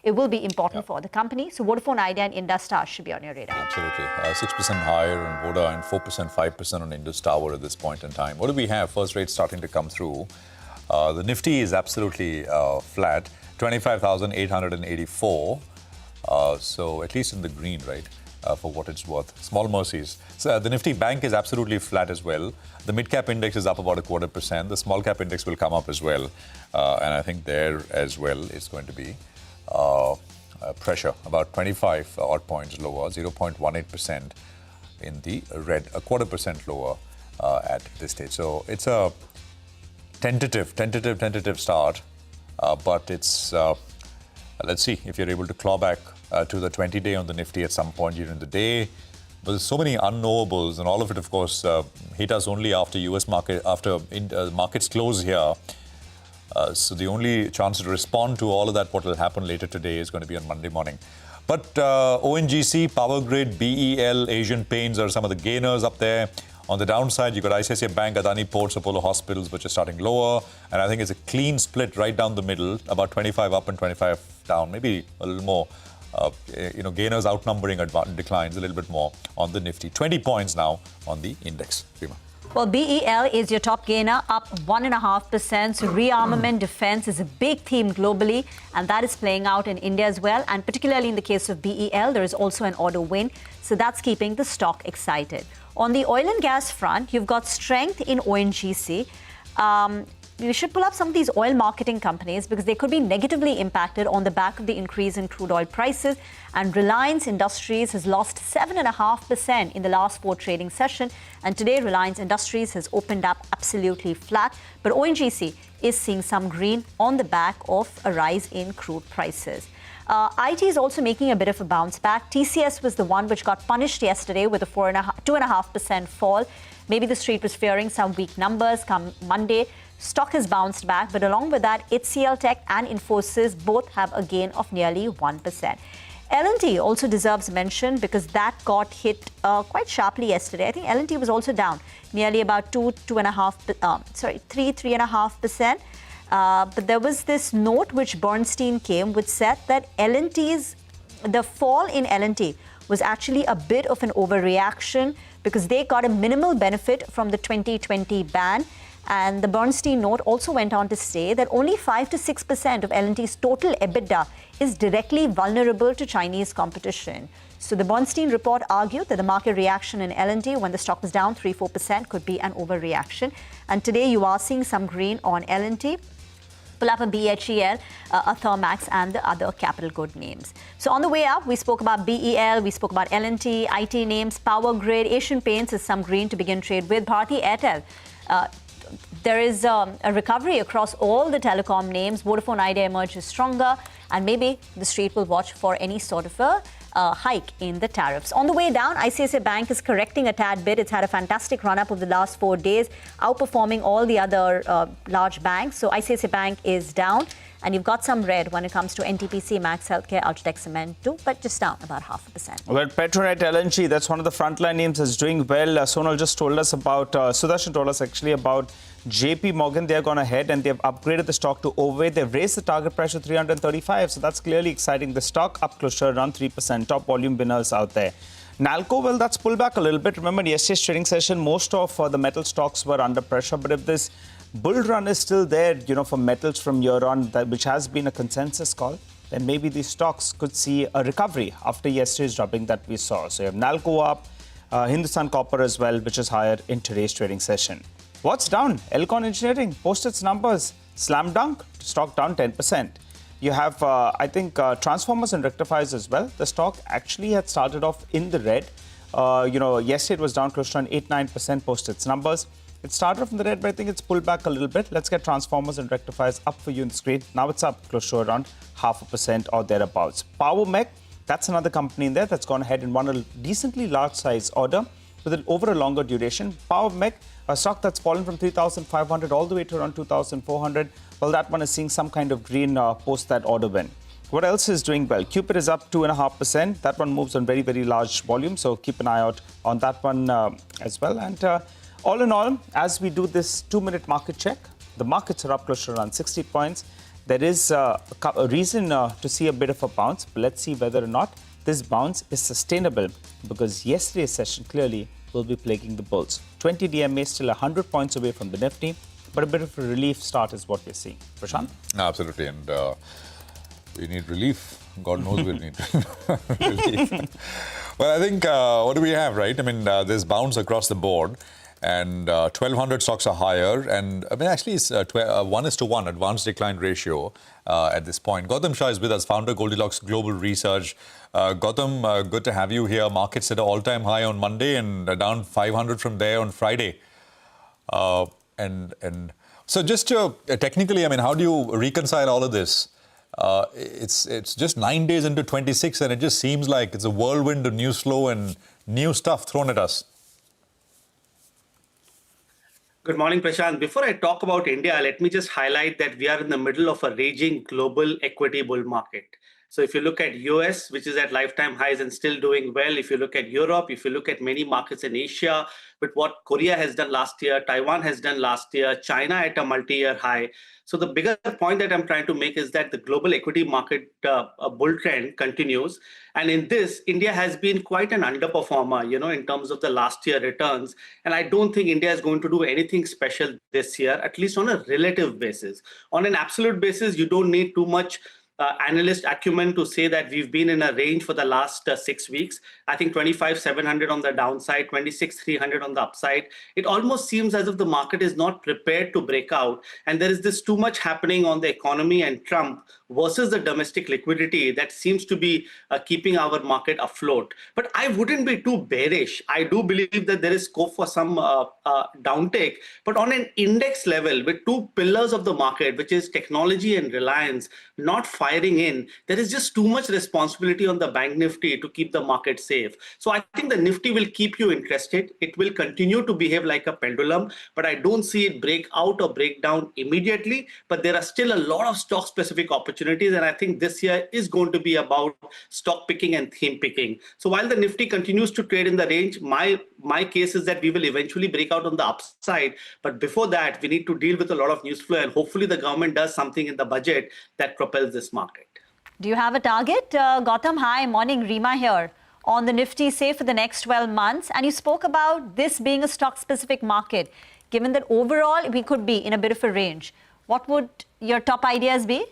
it will be important for the company. So Vodafone Idea and Indus Towers should be on your radar. Absolutely. 6% higher on Voda and 4%, 5% on Indus Tower at this point in time. What do we have? First rate starting to come through. The Nifty is absolutely flat, 25,884. So at least in the green, right? For what it's worth. Small mercies. So the Nifty Bank is absolutely flat as well. The mid-cap index is up about 0.25%. The small-cap index will come up as well. And I think there as well is going to be pressure, about 25 odd points lower, 0.18% in the red, 0.25% lower at this stage. So it's a tentative start, but it's, let's see if you're able to claw back to the 20-day on the Nifty at some point during the day. But there's so many unknowables, and all of it, of course, hit us only after U.S. market, after markets close here. So the only chance to respond to all of that, what will happen later today, is going to be on Monday morning. But ONGC, Power Grid, BEL, Asian Paints are some of the gainers up there. On the downside, you've got ICICI Bank, Adani Ports, Apollo Hospitals, which are starting lower. And I think it's a clean split right down the middle, about 25 up and 25 down, maybe a little more. Gainers outnumbering declines a little bit more on the Nifty. 20 points now on the index. Rima. Well, BEL is your top gainer, up 1.5%. So rearmament defense is a big theme globally, and that is playing out in India as well. And particularly in the case of BEL, there is also an order win. So that's keeping the stock excited. On the oil and gas front, you've got strength in ONGC. You should pull up some of these oil marketing companies because they could be negatively impacted on the back of the increase in crude oil prices. And Reliance Industries has lost 7.5% in the last 4 trading session. And today, Reliance Industries has opened up absolutely flat. But ONGC is seeing some green on the back of a rise in crude prices. IG is also making a bit of a bounce back. TCS was the one which got punished yesterday with a 2.5% fall. Maybe the street was fearing some weak numbers come Monday. Stock has bounced back, but along with that, HCL Tech and Infosys both have a gain of nearly 1%. L&T also deserves mention because that got hit quite sharply yesterday. I think L&T was also down nearly about 3.5%. But there was this note which Bernstein came which said that the fall in L&T was actually a bit of an overreaction because they got a minimal benefit from the 2020 ban. And the Bernstein note also went on to say that only 5 to 6% of L&T's total EBITDA is directly vulnerable to Chinese competition. So the Bernstein report argued that the market reaction in L&T when the stock was down 3-4% could be an overreaction. And today you are seeing some green on L&T. Pull up a BHEL, a Thermax, and the other capital good names. So on the way up, we spoke about BEL, we spoke about L&T, IT names, Power Grid, Asian Paints is some green to begin trade with. Bharti Airtel. There is a recovery across all the telecom names. Vodafone Idea emerges stronger, and maybe the street will watch for any sort of a hike in the tariffs. On the way down, ICICI Bank is correcting a tad bit. It's had a fantastic run-up over the last 4 days, outperforming all the other large banks. So ICICI Bank is down, and you've got some red when it comes to NTPC, Max Healthcare, Ultratech Cement too, but just down about 0.5%. Well, Petronet LNG, that's one of the frontline names that's doing well. Sonal just told us about, Sudarshan told us actually about JP Morgan. They've gone ahead and they've upgraded the stock to overweight. They've raised the target price to 335. So that's clearly exciting. The stock up close to around 3%. Top volume winners out there. Nalco, well, that's pulled back a little bit. Remember, in yesterday's trading session, most of the metal stocks were under pressure. But if this bull run is still there, for metals from year on, which has been a consensus call, then maybe these stocks could see a recovery after yesterday's dropping that we saw. So you have Nalco up, Hindustan Copper as well, which is higher in today's trading session. What's down? Elcon Engineering posted its numbers. Slam dunk, stock down 10%. You have, transformers and rectifiers as well. The stock actually had started off in the red. Yesterday it was down close to an 8-9%, posted its numbers. It started off in the red, but I think it's pulled back a little bit. Let's get transformers and rectifiers up for you on the screen. Now it's up close to around 0.5% or thereabouts. Power Mech, that's another company in there that's gone ahead and won a decently large size order over a longer duration. Power Mech, a stock that's fallen from 3,500 all the way to around 2,400. Well, that one is seeing some kind of green post that order win. What else is doing well? Cupid is up 2.5%. That one moves on very, very large volume. So keep an eye out on that one as well. And all in all, as we do this 2-minute market check, the markets are up close to around 60 points. there is a reason to see a bit of a bounce. But let's see whether or not this bounce is sustainable, because yesterday's session clearly will be plaguing the bulls. 20 DMA still 100 points away from the Nifty, but a bit of a relief start is what we're seeing. Prashant? Absolutely, and we need relief. God knows we'll need relief. Well, I think, what do we have, right? I mean, there's bounce across the board, and 1,200 stocks are higher, and I mean, actually, it's 1:1 advanced decline ratio at this point. Gautam Shah is with us, founder Goldilocks Global Research. Gautam, good to have you here. Markets at an all-time high on Monday and down 500 from there on Friday. And so just technically, I mean, how do you reconcile all of this? It's just 9 days into 26, and it just seems like it's a whirlwind of news flow and new stuff thrown at us. Good morning, Prashant. Before I talk about India, let me just highlight that we are in the middle of a raging global equity bull market. So if you look at US, which is at lifetime highs and still doing well, if you look at Europe, if you look at many markets in Asia, with what Korea has done last year, Taiwan has done last year, China at a multi-year high. So the bigger point that I'm trying to make is that the global equity market bull trend continues. And in this, India has been quite an underperformer, in terms of the last year returns. And I don't think India is going to do anything special this year, at least on a relative basis. On an absolute basis, you don't need too much analyst acumen to say that we've been in a range for the last 6 weeks. I think 25,700 on the downside, 26,300 on the upside. It almost seems as if the market is not prepared to break out. And there is this too much happening on the economy and Trump versus the domestic liquidity that seems to be keeping our market afloat. But I wouldn't be too bearish. I do believe that there is scope for some downtake. But on an index level, with two pillars of the market, which is technology and reliance, not firing in, there is just too much responsibility on the bank Nifty to keep the market safe. So I think the Nifty will keep you interested. It will continue to behave like a pendulum, but I don't see it break out or break down immediately. But there are still a lot of stock specific opportunities. And I think this year is going to be about stock picking and theme picking. So while the Nifty continues to trade in the range, my case is that we will eventually break out on the upside. But before that, we need to deal with a lot of news flow, and hopefully the government does something in the budget that propels this market. Do you have a target? Gautam, hi, morning, Reema here. On the Nifty, say for the next 12 months, and you spoke about this being a stock-specific market. Given that overall we could be in a bit of a range, what would your top ideas be?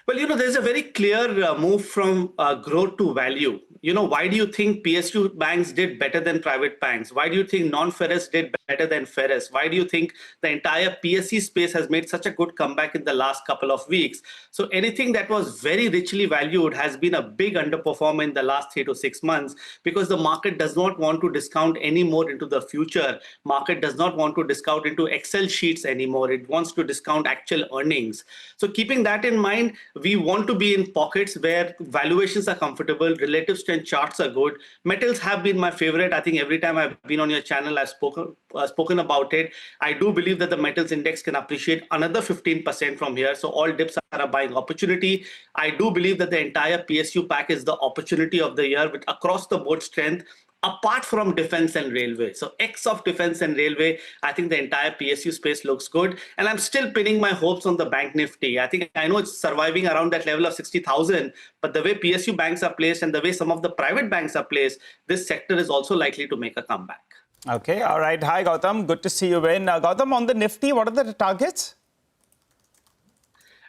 Well, there's a very clear move from growth to value. Why do you think PSU banks did better than private banks? Why do you think non-ferrous did better than ferrous? Why do you think the entire PSE space has made such a good comeback in the last couple of weeks? So anything that was very richly valued has been a big underperformer in the last 3 to 6 months, because the market does not want to discount any more into the future. Market does not want to discount into Excel sheets anymore. It wants to discount actual earnings. So keeping that in mind, we want to be in pockets where valuations are comfortable, relative strength charts are good. Metals have been my favorite. I think every time I've been on your channel, I've spoken about it. I do believe that the metals index can appreciate another 15% from here. So all dips are a buying opportunity. I do believe that the entire PSU pack is the opportunity of the year with across the board strength, apart from defense and railway. So X of defense and railway, I think the entire PSU space looks good. And I'm still pinning my hopes on the bank Nifty. I know it's surviving around that level of 60,000, but the way PSU banks are placed and the way some of the private banks are placed, this sector is also likely to make a comeback. Okay, all right. Hi, Gautam. Good to see you in. Gautam, on the Nifty, what are the targets?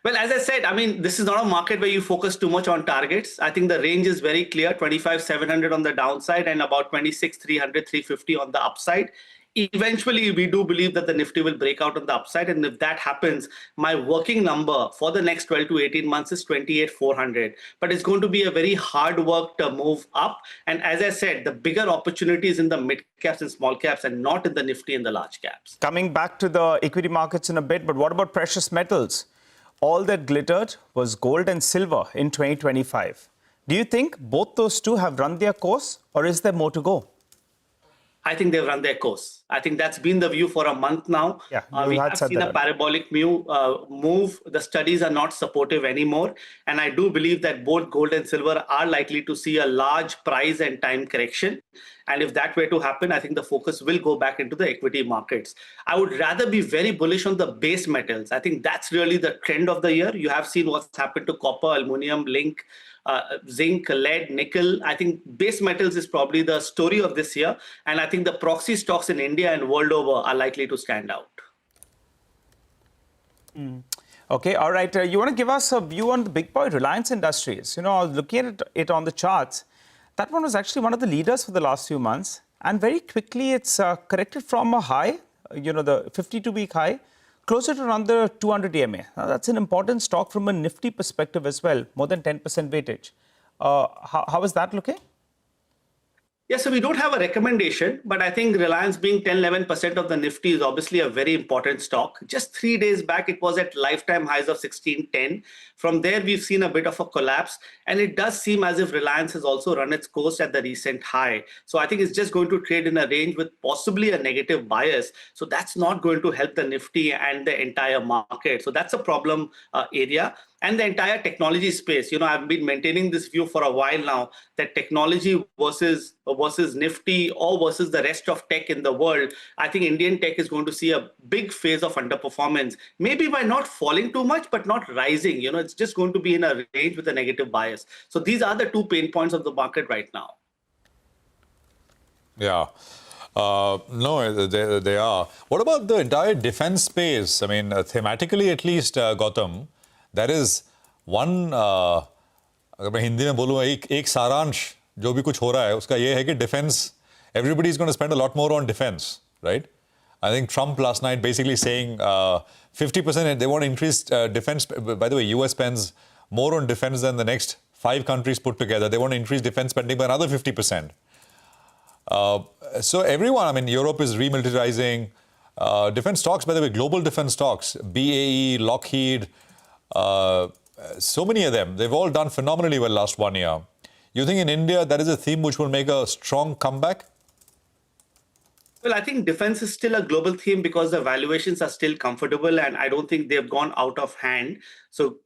Well, as I said, this is not a market where you focus too much on targets. I think the range is very clear, 25,700 on the downside and about 26,300, 350 on the upside. Eventually, we do believe that the Nifty will break out on the upside. And if that happens, my working number for the next 12 to 18 months is 28,400. But it's going to be a very hard work to move up. And as I said, the bigger opportunities in the mid caps and small caps and not in the Nifty and the large caps. Coming back to the equity markets in a bit, but what about precious metals? All that glittered was gold and silver in 2025. Do you think both those two have run their course, or is there more to go? I think they've run their course. I think that's been the view for a month now. Yeah, We have seen a parabolic move. The studies are not supportive anymore. And I do believe that both gold and silver are likely to see a large price and time correction. And if that were to happen, I think the focus will go back into the equity markets. I would rather be very bullish on the base metals. I think that's really the trend of the year. You have seen what's happened to copper, aluminum, zinc, lead, nickel. I think base metals is probably the story of this year. And I think the proxy stocks in India and world over are likely to stand out. Okay, all right. You want to give us a view on the big boy Reliance Industries? You know, I was looking at it on the charts. That one was actually one of the leaders for the last few months. And very quickly, it's corrected from a high, the 52-week high, closer to around the 200 EMA. Now, that's an important stock from a Nifty perspective as well, more than 10% weightage. How is that looking? Yeah, so we don't have a recommendation, but I think Reliance being 10-11% of the Nifty is obviously a very important stock. Just 3 days back, it was at lifetime highs of 1610. From there, we've seen a bit of a collapse, and it does seem as if Reliance has also run its course at the recent high. So I think it's just going to trade in a range with possibly a negative bias. So that's not going to help the Nifty and the entire market. So that's a problem area. And the entire technology space, I've been maintaining this view for a while now that technology versus Nifty or versus the rest of tech in the world, I think Indian tech is going to see a big phase of underperformance, maybe by not falling too much, but not rising. It's just going to be in a range with a negative bias. So these are the 2 pain points of the market right now. Yeah. No, they are. What about the entire defense space? I mean, thematically at least, Gautam, there is one, अगर मैं हिंदी में बोलूँ एक सारांश जो भी कुछ हो रहा है उसका ये है कि defense, everybody is going to spend a lot more on defense, right? I think Trump last night basically saying 50% they want to increase defense. By the way, US spends more on defense than the next 5 countries put together. They want to increase defense spending by another 50%. So everyone, I mean, Europe is remilitarizing. Defense stocks, by the way, global defense stocks, BAE, Lockheed, so many of them, they've all done phenomenally well last 1 year. You think in India that is a theme which will make a strong comeback? Well, I think defense is still a global theme because the valuations are still comfortable and I don't think they've gone out of hand. So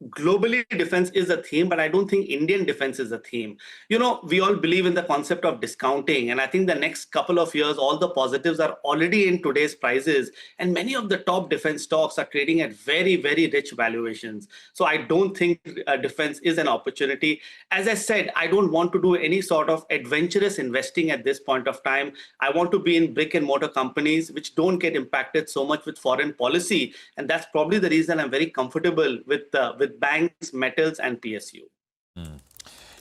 globally, defense is a theme, but I don't think Indian defense is a theme. We all believe in the concept of discounting. And I think the next couple of years, all the positives are already in today's prices. And many of the top defense stocks are trading at very, very rich valuations. So I don't think defense is an opportunity. As I said, I don't want to do any sort of adventurous investing at this point of time. I want to be in brick and mortar companies which don't get impacted so much with foreign policy. And that's probably the reason I'm very comfortable with banks, metals, and PSU.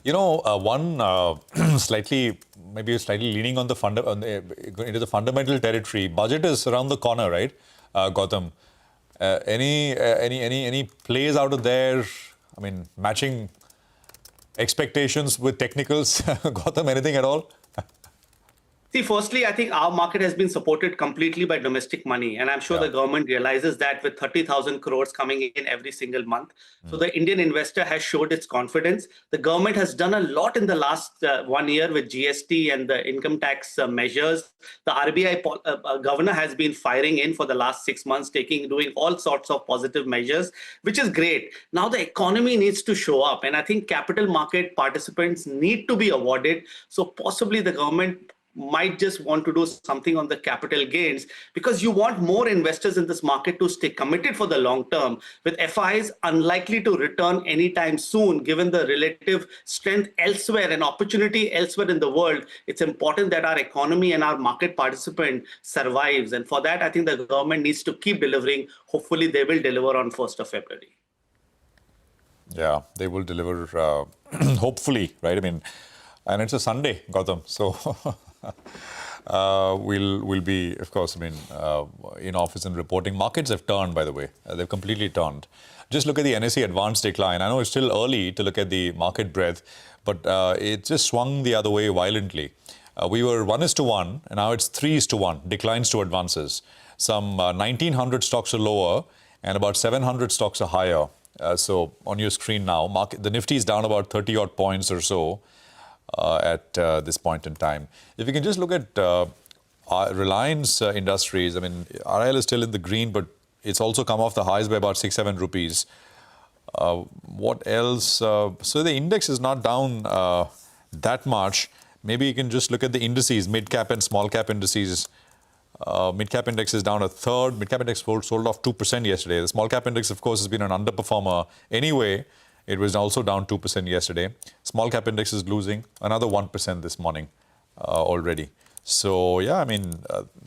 One slightly leaning on into the fundamental territory. Budget is around the corner, right, Gautam? Any plays out of there? I mean, matching expectations with technicals, Gautam? Anything at all? See, firstly, I think our market has been supported completely by domestic money. And I'm sure the government realizes that with 30,000 crores coming in every single month. So the Indian investor has showed its confidence. The government has done a lot in the last 1 year with GST and the income tax measures. The RBI governor has been firing in for the last 6 months, doing all sorts of positive measures, which is great. Now the economy needs to show up. And I think capital market participants need to be awarded. So possibly the government might just want to do something on the capital gains because you want more investors in this market to stay committed for the long term. With FIs unlikely to return anytime soon, given the relative strength elsewhere and opportunity elsewhere in the world, it's important that our economy and our market participant survives. And for that, I think the government needs to keep delivering. Hopefully, they will deliver on 1st of February. Yeah, they will deliver, hopefully, right? I mean, and it's a Sunday, Gautam, so we'll be, of course, in office and reporting. Markets have turned, by the way. They've completely turned. Just look at the NSE advanced decline. I know it's still early to look at the market breadth, but it just swung the other way violently. We were 1:1, and now it's 3:1, declines to advances. Some 1,900 stocks are lower, and about 700 stocks are higher. So on your screen now, the Nifty is down about 30-odd points or so. At this point in time. If you can just look at Reliance Industries, I mean, RIL is still in the green, but it's also come off the highs by about 6-7 rupees. What else? So the index is not down that much. Maybe you can just look at the indices, mid-cap and small-cap indices. Mid-cap index is down a third. Mid-cap index sold off 2% yesterday. The small-cap index, of course, has been an underperformer anyway. It was also down 2% yesterday. Small-cap index is losing another 1% this morning already. So, yeah, I mean,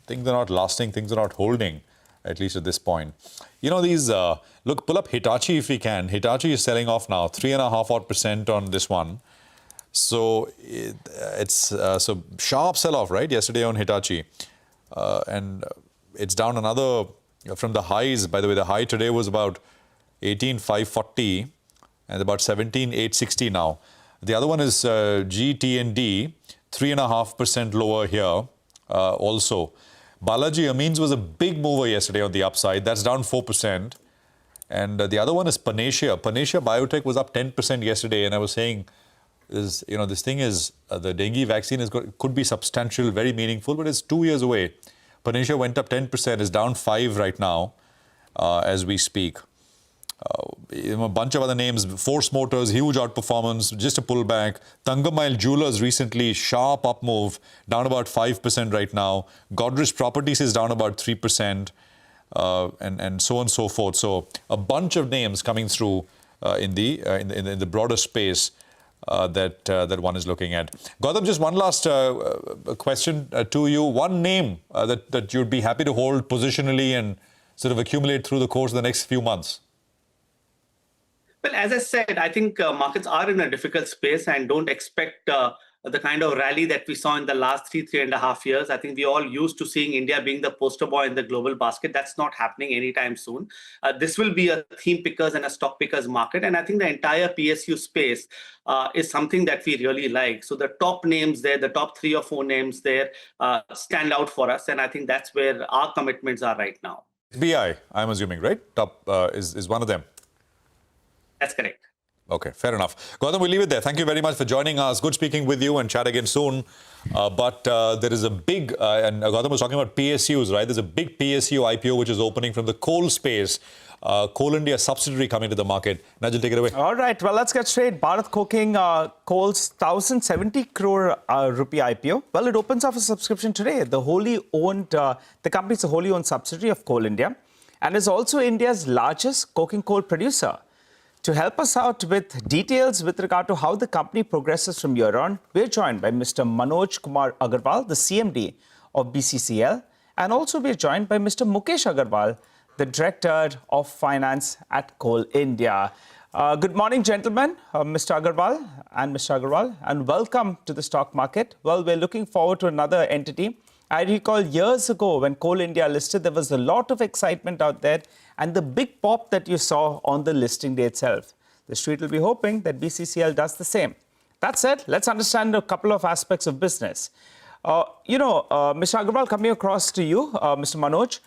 things are not lasting. Things are not holding, at least at this point. You know, these, look, pull up Hitachi if we can. Hitachi is selling off now, 3.5% on this one. So, it's so sharp sell-off, right, yesterday on Hitachi. And it's down another from the highs. By the way, the high today was about 18,540 and about 17,860 now. The other one is GT&D, 3.5% lower here also. Balaji Amines was a big mover yesterday on the upside. That's down 4%. And the other one is Panacea. Panacea Biotech was up 10% yesterday. And I was saying, this thing is, the dengue vaccine could be substantial, very meaningful, but it's 2 years away. Panacea went up 10%, is down 5 right now as we speak. A bunch of other names, Force Motors, huge outperformance, just a pullback. Thangamile Jewelers recently, sharp up move, down about 5% right now. Godrej Properties is down about 3%, and so on and so forth. So a bunch of names coming through in the broader space that one is looking at. Gautam, just one last question to you. One name that you'd be happy to hold positionally and sort of accumulate through the course of the next few months. Well, as I said, I think markets are in a difficult space and don't expect the kind of rally that we saw in the last 3.5 years. I think we all used to seeing India being the poster boy in the global basket. That's not happening anytime soon. This will be a theme pickers and a stock pickers market. And I think the entire PSU space is something that we really like. So the top names there, the top 3 or 4 names there stand out for us. And I think that's where our commitments are right now. BI, I'm assuming, right? Top is one of them. That's correct. Okay, fair enough. Gautam, we'll leave it there. Thank you very much for joining us. Good speaking with you and chat again soon. But there is a big, and Gautam was talking about PSUs, right? There's a big PSU IPO which is opening from the coal space. Coal India subsidiary coming to the market. Najal, take it away. All right, well, let's get straight. Bharat Coking Coal's 1,070 crore rupee IPO. Well, it opens up a subscription today. The company is a wholly owned subsidiary of Coal India and is also India's largest coking coal producer. To help us out with details with regard to how the company progresses from here on, we're joined by Mr. Manoj Kumar Agarwal, the CMD of BCCL, and also we're joined by Mr. Mukesh Agarwal, the Director of Finance at Coal India. Good morning, gentlemen, Mr. Agarwal, and welcome to the stock market. Well, we're looking forward to another entity. I recall years ago when Coal India listed, there was a lot of excitement out there and the big pop that you saw on the listing day itself. The street will be hoping that BCCL does the same. That said, let's understand a couple of aspects of business. Mr. Agarwal, coming across to you, Mr. Manoj,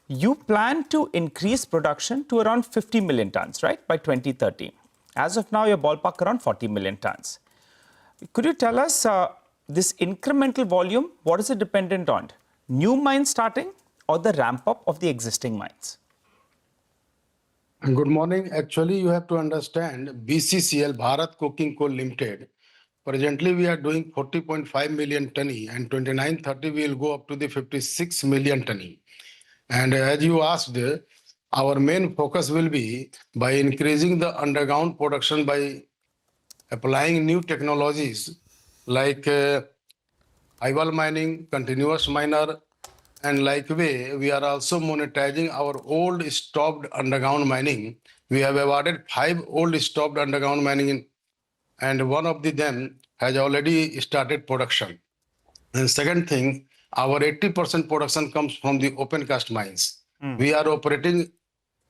you plan to increase production to around 50 million tons, right, by 2030. As of now, you're ballpark around 40 million tons. Could you tell us this incremental volume, what is it dependent on? New mines starting or the ramp up of the existing mines? Good morning. Actually, you have to understand BCCL, Bharat Coking Coal Limited. Presently, we are doing 40.5 million tonne and 29-30 we will go up to the 56 million tonne. And as you asked, our main focus will be by increasing the underground production by applying new technologies like high-wall mining, continuous miner, and like we are also monetizing our old stopped underground mining. We have awarded 5 old stopped underground mining and one of them has already started production. And second thing, our 80% production comes from the open cast mines. We are operating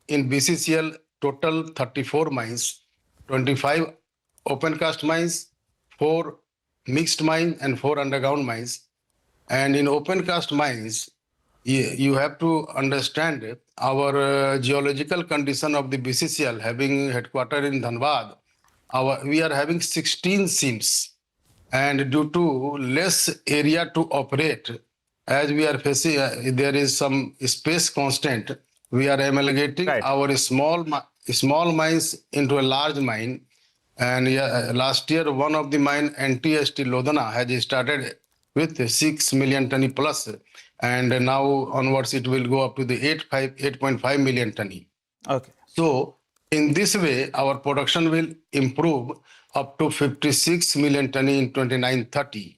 in BCCL total 34 mines, 25 open cast mines, 4 mixed mines and 4 underground mines. And in open cast mines, you have to understand our geological condition of the BCCL having headquarters in Dhanbad. We are having 16 seams and due to less area to operate as we are facing, there is some space constant. We are amalgamating Right. our small mines into a large mine. And last year, one of the mine, NTST Lodana, has started with 6 million ton plus, and now onwards it will go up to the 8.5 million ton. Okay. So in this way, our production will improve up to 56 million ton in 29-30.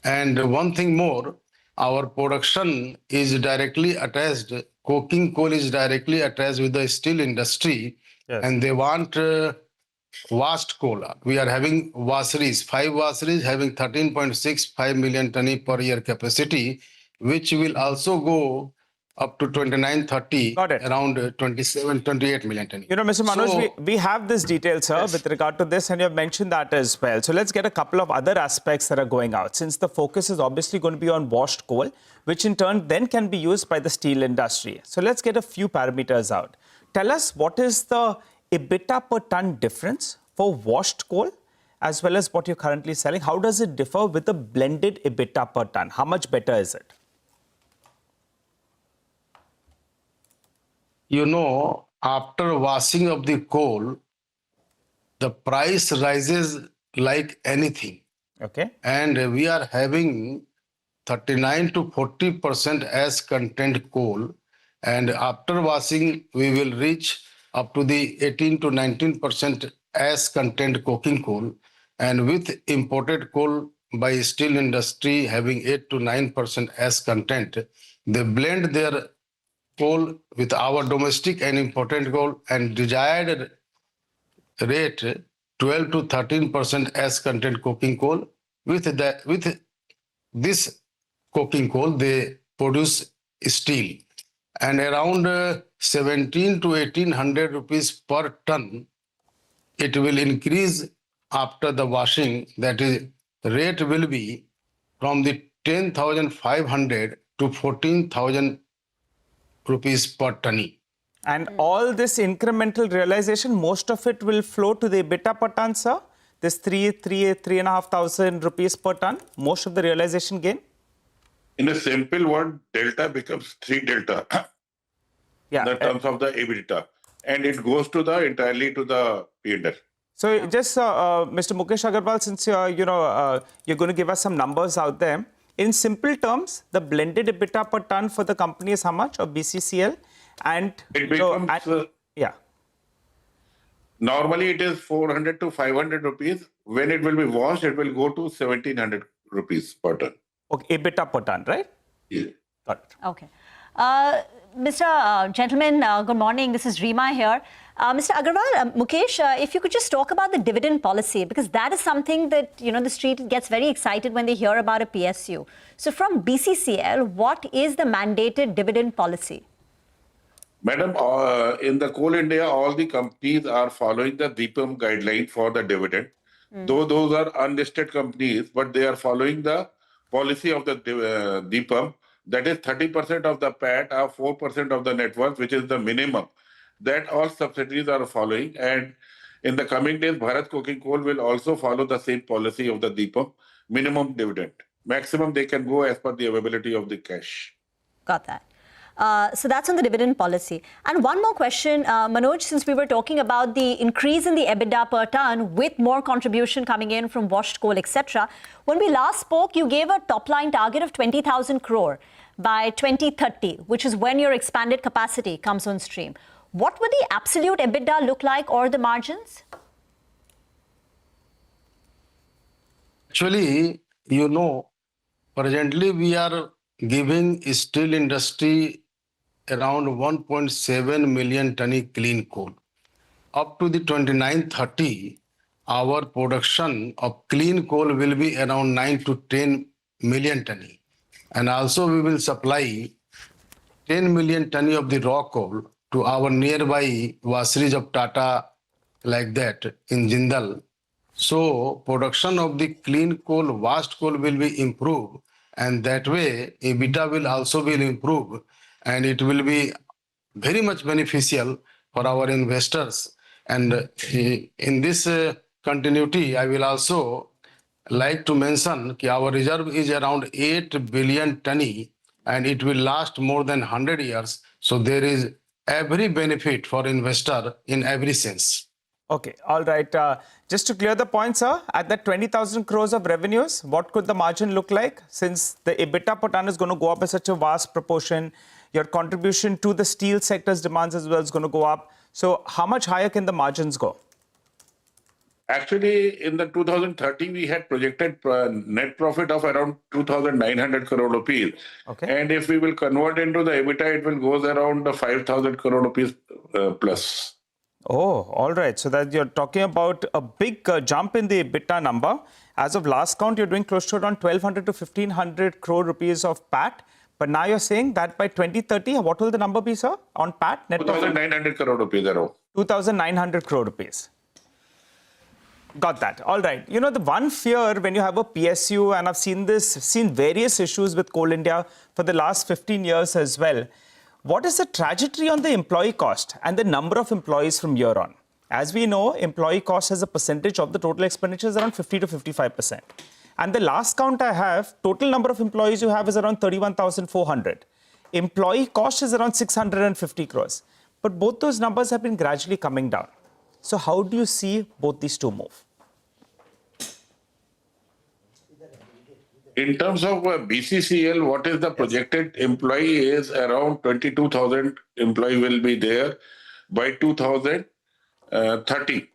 And one thing more, our production is directly attached, coking coal is directly attached with the steel industry, Yes. and they want vast coal. We are having washeries, 5 washeries having 13.65 million ton per year capacity, which will also go up to 29-30, Got it. around 27-28 million ton. You know, Mr. Manoj, So, we have this detail, sir, Yes. with regard to this, and you have mentioned that as well. So let's get a couple of other aspects that are going out, since the focus is obviously going to be on washed coal, which in turn then can be used by the steel industry. So let's get a few parameters out. Tell us, what is the EBITDA per ton difference for washed coal as well as what you're currently selling? How does it differ with the blended EBITDA per ton? How much better is it? you know, after washing of the coal, the price rises like anything. Okay. And we are having 39 to 40% as content coal. And after washing, we will reach up to the 18 to 19% as content coking coal. And with imported coal by steel industry having 8 to 9% as content, they blend their coal with our domestic and imported coal, and desired rate 12 to 13% as content coking coal. With this coking coal, they produce steel, and around 17 to 1800 rupees per ton. It will increase after the washing. That is, rate will be from the 10,500 to 14,000 rupees per ton. And all this incremental realization, most of it will flow to the EBITDA per ton, sir? This 3,500 rupees per ton, most of the realization gain? In a simple word, delta becomes 3 delta Yeah. in terms of the EBITDA. And it goes to the entirely to the P&L. So just Mr. Mukesh Agarwal, since you're going to give us some numbers out there, in simple terms, the blended EBITDA per ton for the company is how much, of BCCL? And It becomes, yeah. Normally it is 400 to 500 rupees. When it will be washed, it will go to 1700 rupees per ton. Okay, EBITDA per ton, right? Yeah. Got it. Okay. Gentlemen, good morning. This is Reema here. Mr. Agarwal, Mukesh, if you could just talk about the dividend policy, because that is something that, the street gets very excited when they hear about a PSU. So from BCCL, what is the mandated dividend policy? Madam, in the Coal India, all the companies are following the DIPAM guideline for the dividend. Though those are unlisted companies, but they are following the policy of the DIPAM. That is 30% of the PAT or 4% of the net worth, which is the minimum. That all subsidiaries are following. And in the coming days, Bharat Coking Coal will also follow the same policy of the DIPAM, minimum dividend. Maximum they can go as per the availability of the cash. Got that. So that's on the dividend policy. And one more question, Manoj, since we were talking about the increase in the EBITDA per ton with more contribution coming in from washed coal, etc. When we last spoke, you gave a top-line target of 20,000 crore by 2030, which is when your expanded capacity comes on stream. What would the absolute EBITDA look like, or the margins? Actually, presently we are giving steel industry around 1.7 million ton clean coal. Up to the 29-30, our production of clean coal will be around 9 to 10 million ton. And also we will supply 10 million ton of the raw coal to our nearby washeries of Tata, like that, in Jindal. So production of the clean coal, washed coal will be improved, and that way EBITDA will also be improved, and it will be very much beneficial for our investors. And in this continuity, I will also like to mention that our reserve is around 8 billion ton, and it will last more than 100 years. So there is every benefit for investor in every sense. Okay, all right. Just to clear the point, sir, at that 20,000 crores of revenues, what could the margin look like? Since the EBITDA per ton is going to go up by such a vast proportion, your contribution to the steel sector's demands as well is going to go up. So how much higher can the margins go? Actually, in the 2030, we had projected net profit of around 2,900 crore rupees. Okay. And if we will convert into the EBITDA, it will go around 5,000 crore rupees plus. Oh, all right. So that you're talking about a big jump in the EBITDA number. As of last count, you're doing close to around 1,200 to 1,500 crore rupees of PAT. But now you're saying that by 2030, what will the number be, sir, on PAT? Net 2,900 crore rupees around. 2,900 crore rupees. Got that. All right. You know, the one fear when you have a PSU, and I've seen various issues with Coal India for the last 15 years as well. What is the trajectory on the employee cost and the number of employees from year on? As we know, employee cost as a percentage of the total expenditure is around 50 to 55%. And the last count I have, total number of employees you have is around 31,400. Employee cost is around 650 crores. But both those numbers have been gradually coming down. So how do you see both these two move? In terms of BCCL, what is the projected employee is around 22,000 employee will be there by 2030.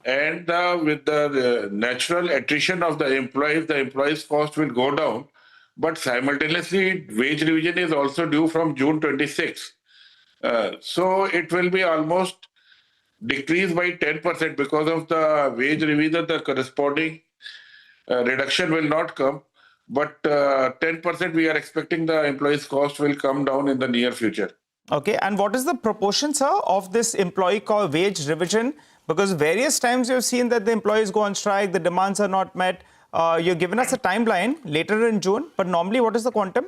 And with the natural attrition of the employees' cost will go down. But simultaneously, wage revision is also due from June 26. So it will be almost decreased by 10% because of the wage revision. The corresponding reduction will not come. But 10% we are expecting the employees' cost will come down in the near future. Okay, and what is the proportion, sir, of this employee wage revision? Because various times you've seen that the employees go on strike, the demands are not met. You've given us a timeline later in June, but normally what is the quantum?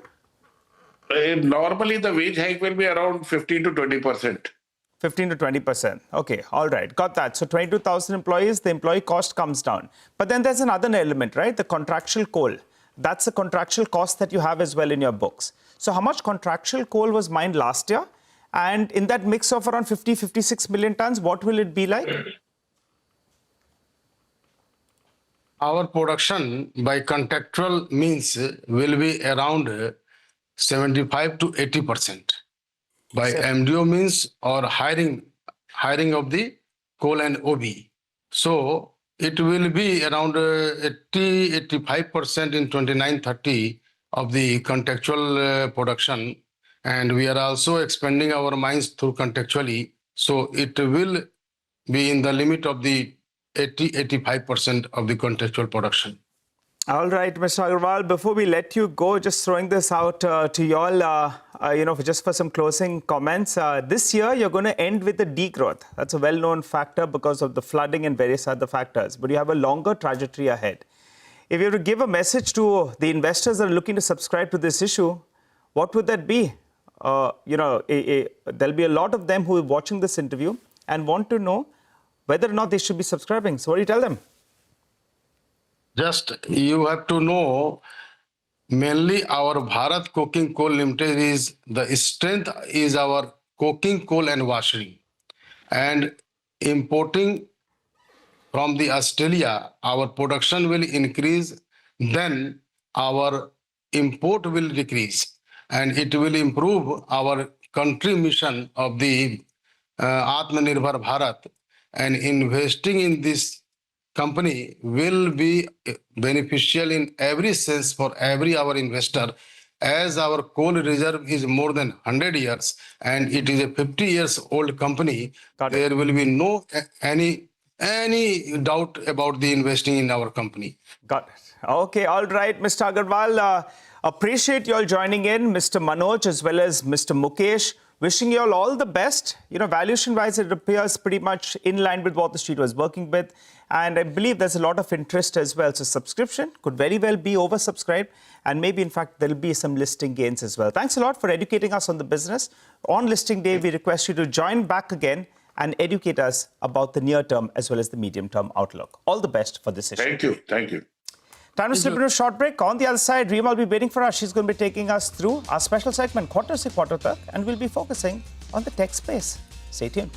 Normally the wage hike will be around 15 to 20%. 15 to 20%. Okay, all right, got that. So 22,000 employees, the employee cost comes down. But then there's another element, right? The contractual coal. That's the contractual cost that you have as well in your books. So how much contractual coal was mined last year? And in that mix of around 56 million tons, what will it be like? Our production by contractual means will be around 75 to 80%. By MDO means or hiring of the coal and OB. So it will be around 80-85% in 29-30 of the contractual production. And we are also expanding our mines through contractually. So it will be in the limit of the 80-85% of the contractual production. All right, Mr. Agarwal, before we let you go, just throwing this out to you all, just for some closing comments. This year, you're going to end with a degrowth. That's a well-known factor because of the flooding and various other factors. But you have a longer trajectory ahead. If you were to give a message to the investors that are looking to subscribe to this issue, what would that be? There'll be a lot of them who are watching this interview and want to know whether or not they should be subscribing. So what do you tell them? Just you have to know, mainly our Bharat Coking Coal Limited is the strength is our coking coal and washery, and importing from the Australia, our production will increase, then our import will decrease, and it will improve our country mission of the Atmanirbhar Bharat, and investing in this company will be beneficial in every sense for every our investor, as our coal reserve is more than 100 years and it is a 50 years old company. There will be no any doubt about the investing in our company. Got it. Okay, all right, Mr. Agarwal. Appreciate you all joining in, Mr. Manoj as well as Mr. Mukesh. Wishing you all the best. Valuation-wise, it appears pretty much in line with what the street was working with. And I believe there's a lot of interest as well. So subscription could very well be oversubscribed. And maybe, in fact, there'll be some listing gains as well. Thanks a lot for educating us on the business. On listing day, we request you to join back again and educate us about the near-term as well as the medium-term outlook. All the best for this issue. Thank you. Thank you. Time to slip into a short break. On the other side, Reema will be waiting for us. She's going to be taking us through our special segment, Quarter Se Quarter Tak, and we'll be focusing on the tech space. Stay tuned.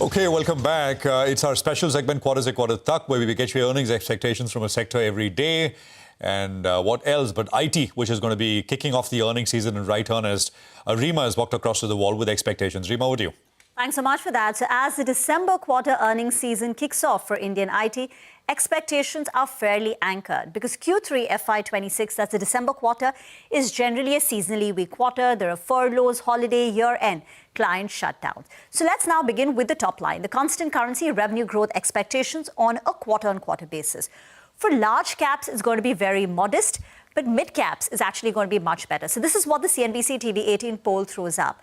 Okay, welcome back. It's our special segment, Quarter Se Quarter Tak, where we get your earnings expectations from a sector every day. And what else but IT, which is going to be kicking off the earnings season in right earnest. Reema has walked across to the wall with expectations. Reema, over to you. Thanks so much for that. So as the December quarter earnings season kicks off for Indian IT, expectations are fairly anchored because Q3 FY26, that's the December quarter, is generally a seasonally weak quarter. There are furloughs, holiday, year-end, client shutdowns. So let's now begin with the top line, the constant currency revenue growth expectations on a quarter-on-quarter basis. For large caps, it's going to be very modest, but mid caps is actually going to be much better. So this is what the CNBC-TV18 poll throws up.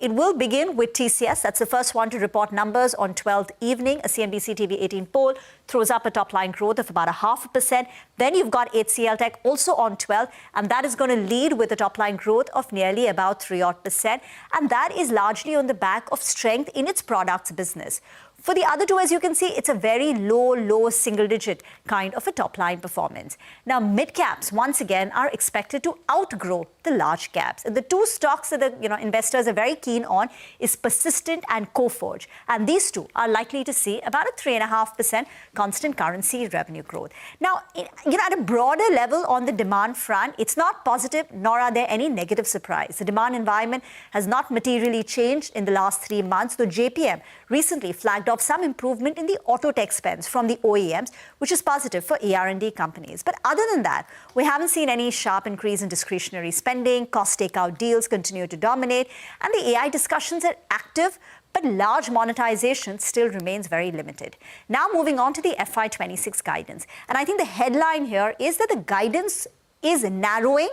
It will begin with TCS. That's the first one to report numbers on 12th evening. A CNBC-TV18 poll throws up a top-line growth of about 0.5%. Then you've got HCL Tech also on 12th, and that is going to lead with a top-line growth of nearly about 3%. And that is largely on the back of strength in its products business. For the other two, as you can see, it's a very low single-digit kind of a top-line performance. Now, mid-caps, once again, are expected to outgrow the large caps. And the two stocks that the investors are very keen on is Persistent and Coforge. And these two are likely to see about a 3.5% constant currency revenue growth. Now, at a broader level on the demand front, it's not positive, nor are there any negative surprise. The demand environment has not materially changed in the last 3 months, though JPM recently flagged off some improvement in the auto tech spends from the OEMs, which is positive for ER&D companies. But other than that, we haven't seen any sharp increase in discretionary spending. Cost takeout deals continue to dominate, and the AI discussions are active, but large monetization still remains very limited. Now moving on to the FY26 guidance. And I think the headline here is that the guidance is narrowing,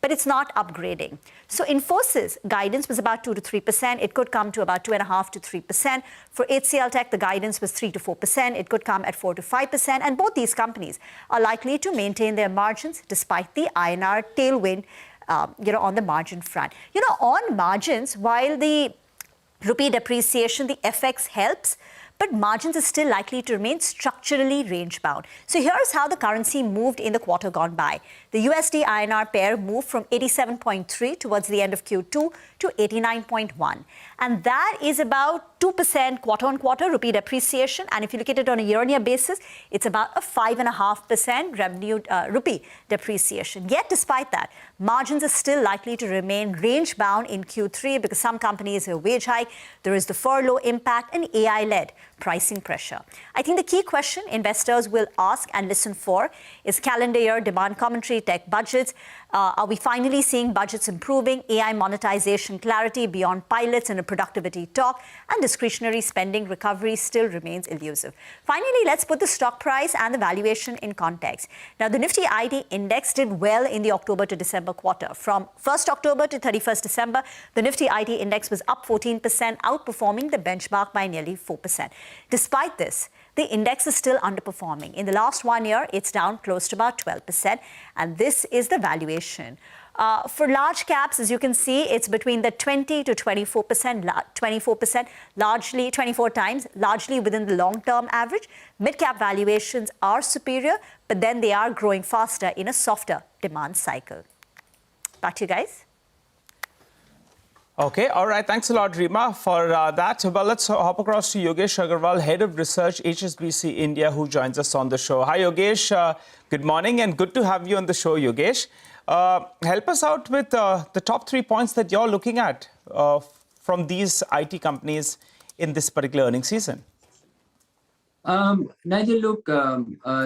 but it's not upgrading. So Infosys guidance was about 2 to 3%. It could come to about 2.5 to 3%. For HCL Tech, the guidance was 3 to 4%. It could come at 4 to 5%. And both these companies are likely to maintain their margins despite the INR tailwind, on the margin front. On margins, while the rupee depreciation, the FX helps, but margins are still likely to remain structurally range-bound. So here's how the currency moved in the quarter gone by. The USD-INR pair moved from 87.3 towards the end of Q2 to 89.1. And that is about 2% quarter-on-quarter rupee depreciation. And if you look at it on a year-on-year basis, it's about a 5.5% revenue rupee depreciation. Yet, despite that, margins are still likely to remain range-bound in Q3 because some companies have wage hike, there is the furlough impact, and AI-led pricing pressure. I think the key question investors will ask and listen for is calendar year demand commentary, tech budgets. Are we finally seeing budgets improving, AI monetization clarity beyond pilots and a productivity talk, and discretionary spending recovery still remains elusive. Finally, let's put the stock price and the valuation in context. Now, the Nifty IT index did well in the October to December quarter. From 1st October to 31st December, the Nifty IT index was up 14%, outperforming the benchmark by nearly 4%. Despite this, the index is still underperforming. In the last 1 year, it's down close to about 12%, and this is the valuation. For large caps, as you can see, it's between the 20 to 24%, largely 24 times, largely within the long-term average. Mid-cap valuations are superior, but then they are growing faster in a softer demand cycle. Back to you guys. Okay, all right. Thanks a lot, Rima, for that. Well, let's hop across to Yogesh Agarwal, Head of Research, HSBC India, who joins us on the show. Hi, Yogesh. Good morning and good to have you on the show, Yogesh. Help us out with the top 3 points that you're looking at from these IT companies in this particular earnings season. Nigel, look,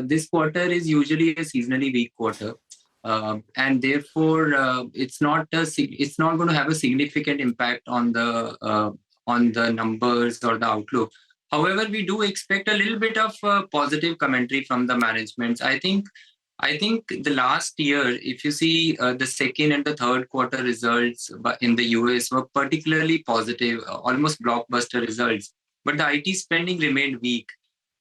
this quarter is usually a seasonally weak quarter. And therefore, it's not going to have a significant impact on the numbers or the outlook. However, we do expect a little bit of positive commentary from the management. I think the last year, if you see the second and the third quarter results in the US were particularly positive, almost blockbuster results. But the IT spending remained weak.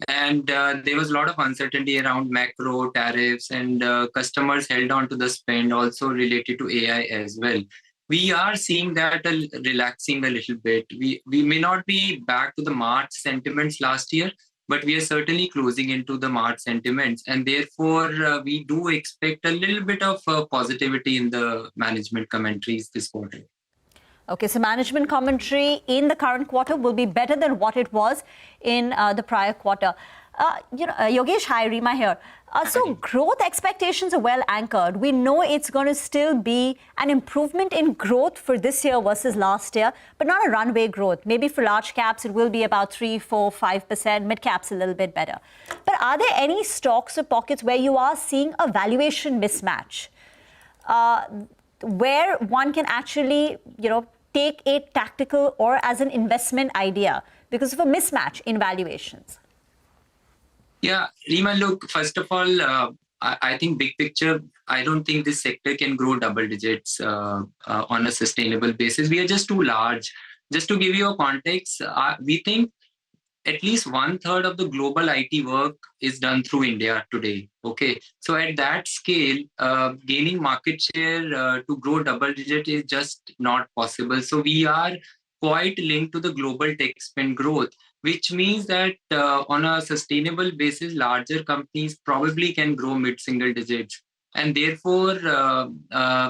And there was a lot of uncertainty around macro tariffs, and customers held on to the spend also related to AI as well. We are seeing that relaxing a little bit. We may not be back to the March sentiments last year, but we are certainly closing into the March sentiments. And therefore, we do expect a little bit of positivity in the management commentaries this quarter. Okay, so management commentary in the current quarter will be better than what it was in the prior quarter. Yogesh, hi, Rima here. So growth expectations are well anchored. We know it's going to still be an improvement in growth for this year versus last year, but not a runway growth. Maybe for large caps, it will be about 3, 4, 5%. Mid caps a little bit better. But are there any stocks or pockets where you are seeing a valuation mismatch, where one can actually, take a tactical or as an investment idea because of a mismatch in valuations? Yeah, Rima, look, first of all, I think big picture, I don't think this sector can grow double digits on a sustainable basis. We are just too large. Just to give you a context, we think at least 1/3 of the global IT work is done through India today. Okay, so at that scale, gaining market share to grow double digit is just not possible. So we are quite linked to the global tech spend growth, which means that on a sustainable basis, larger companies probably can grow mid-single digits. And therefore,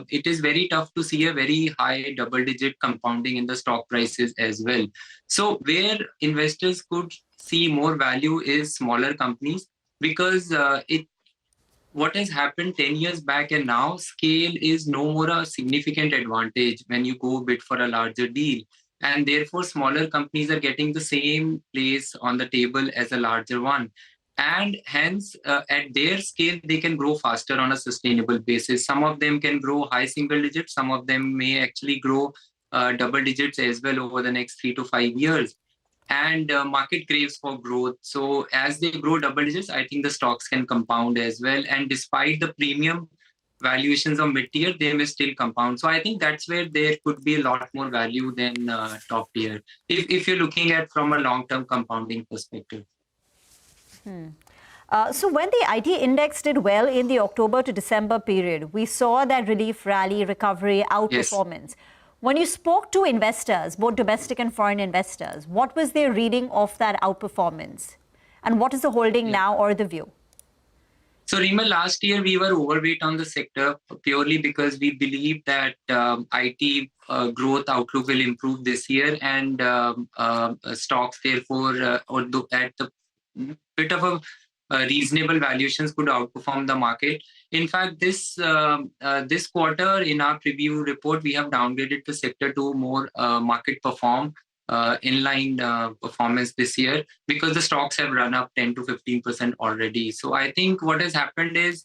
it is very tough to see a very high double-digit compounding in the stock prices as well. So where investors could see more value is smaller companies, because what has happened 10 years back and now, scale is no more a significant advantage when you go bid for a larger deal. And therefore, smaller companies are getting the same place on the table as a larger one. And hence, at their scale, they can grow faster on a sustainable basis. Some of them can grow high single digits. Some of them may actually grow double digits as well over the next 3 to 5 years. And market craves for growth. So as they grow double digits, I think the stocks can compound as well. And despite the premium valuations of mid-tier, they may still compound. So I think that's where there could be a lot more value than top tier, if you're looking at from a long-term compounding perspective. So when the IT index did well in the October to December period, we saw that relief rally, recovery, outperformance. Yes. When you spoke to investors, both domestic and foreign investors, what was their reading of that outperformance? And what is the holding now or the view? So, Rima, last year we were overweight on the sector purely because we believed that IT growth outlook will improve this year, and stocks, therefore, although at the bit of a reasonable valuations, could outperform the market. In fact, this quarter in our preview report, we have downgraded the sector to more market perform, inline performance this year, because the stocks have run up 10 to 15% already. So I think what has happened is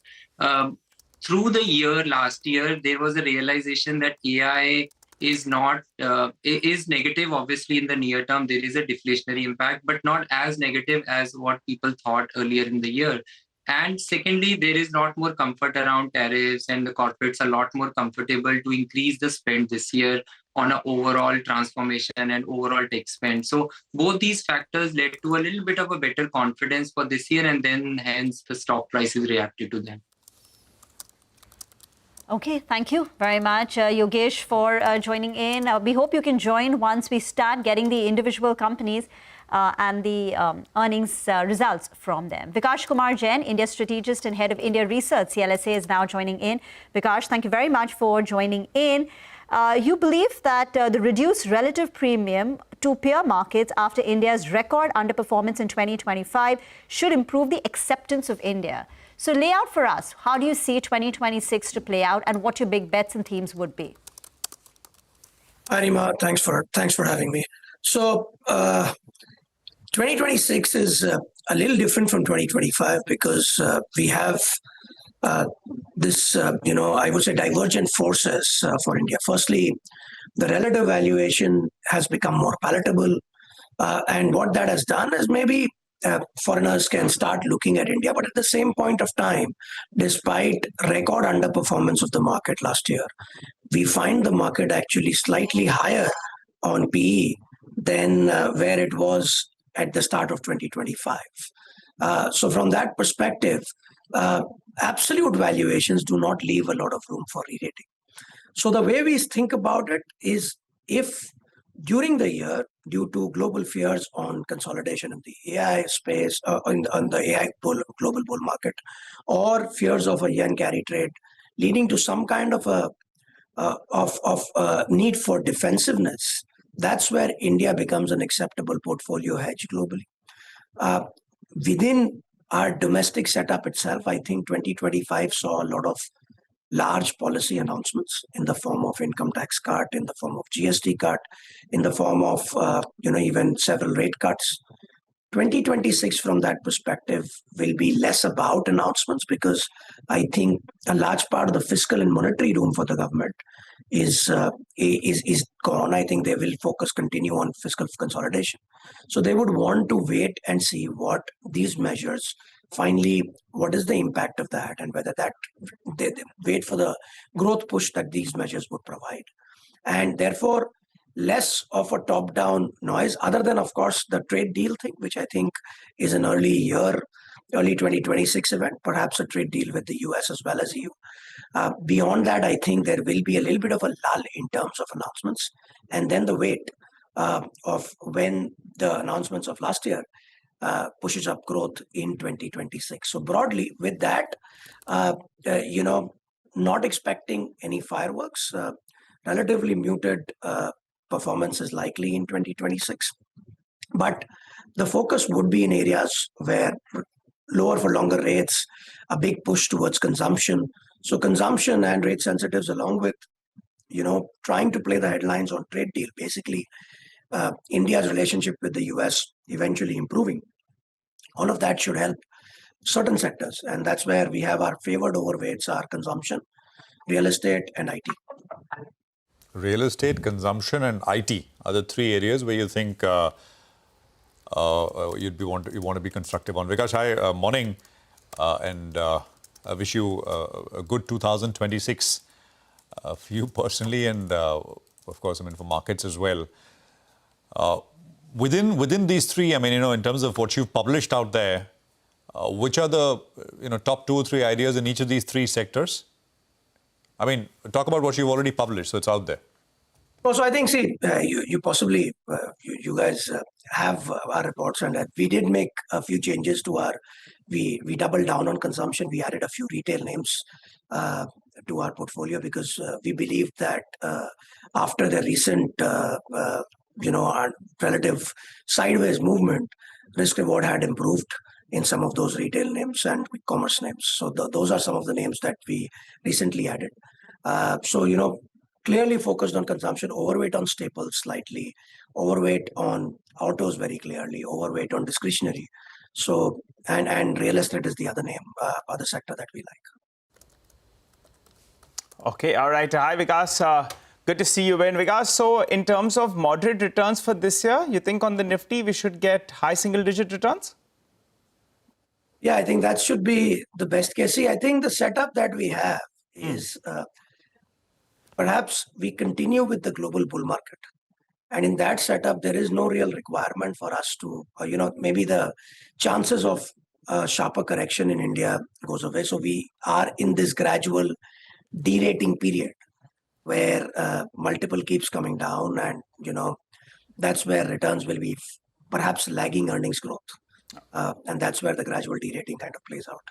through the year last year, there was a realization that AI is not is negative. Obviously, in the near term, there is a deflationary impact, but not as negative as what people thought earlier in the year. And secondly, there is not more comfort around tariffs, and the corporates are a lot more comfortable to increase the spend this year on an overall transformation and overall tech spend. So both these factors led to a little bit of a better confidence for this year, and then hence the stock prices reacted to them. Okay, thank you very much, Yogesh, for joining in. We hope you can join once we start getting the individual companies and the earnings results from them. Vikash Kumar Jain, India strategist and head of India Research, CLSA, is now joining in. Vikash, thank you very much for joining in. You believe that the reduced relative premium to peer markets after India's record underperformance in 2025 should improve the acceptance of India. So lay out for us, how do you see 2026 to play out and what your big bets and themes would be? Hi, Rima. Thanks for having me. So 2026 is a little different from 2025 because we have this, I would say, divergent forces for India. Firstly, the relative valuation has become more palatable. And what that has done is maybe foreigners can start looking at India. But at the same point of time, despite record underperformance of the market last year, we find the market actually slightly higher on PE than where it was at the start of 2025. So from that perspective, absolute valuations do not leave a lot of room for re-rating. So the way we think about it is if during the year, due to global fears on consolidation in the AI space, on the AI global bull market, or fears of a yen carry trade, leading to some kind of a need for defensiveness, that's where India becomes an acceptable portfolio hedge globally. Within our domestic setup itself, I think 2025 saw a lot of large policy announcements in the form of income tax cut, in the form of GST cut, in the form of even several rate cuts. 2026 from that perspective will be less about announcements because I think a large part of the fiscal and monetary room for the government is gone. I think they will continue on fiscal consolidation. So they would want to wait and see what these measures finally, what is the impact of that and whether that they wait for the growth push that these measures would provide. And therefore, less of a top-down noise, other than, of course, the trade deal thing, which I think is an early 2026 event, perhaps a trade deal with the US as well as EU. Beyond that, I think there will be a little bit of a lull in terms of announcements, and then the wait of when the announcements of last year pushes up growth in 2026. So broadly, with that, not expecting any fireworks, relatively muted performance is likely in 2026. But the focus would be in areas where lower for longer rates, a big push towards consumption. So consumption and rate sensitives, along with, trying to play the headlines on trade deal, basically India's relationship with the US eventually improving. All of that should help certain sectors. And that's where we have our favored overweights are consumption, real estate, and IT. Real estate, consumption, and IT are the three areas where you think you want to be constructive on. Vikash, hi, morning, and I wish you a good 2026 for you personally, and of course, for markets as well. Within these three, in terms of what you've published out there, which are the top 2 or 3 ideas in each of these 3 sectors? Talk about what you've already published, so it's out there. So I think, you possibly, you guys have our reports, and we did make a few changes to we doubled down on consumption. We added a few retail names to our portfolio because we believe that after the recent, our relative sideways movement, risk reward had improved in some of those retail names and commerce names. So those are some of the names that we recently added. Clearly focused on consumption, overweight on staples slightly, overweight on autos very clearly, overweight on discretionary. So, and real estate is the other other sector that we like. Okay, all right. Hi, Vikas. Good to see you, Ben. Vikas, so in terms of moderate returns for this year, you think on the Nifty we should get high single-digit returns? Yeah, I think that should be the best case. I think the setup that we have is perhaps we continue with the global bull market. And in that setup, there is no real requirement for us to, maybe the chances of a sharper correction in India goes away. So we are in this gradual derating period where multiple keeps coming down, and, that's where returns will be perhaps lagging earnings growth. And that's where the gradual derating kind of plays out.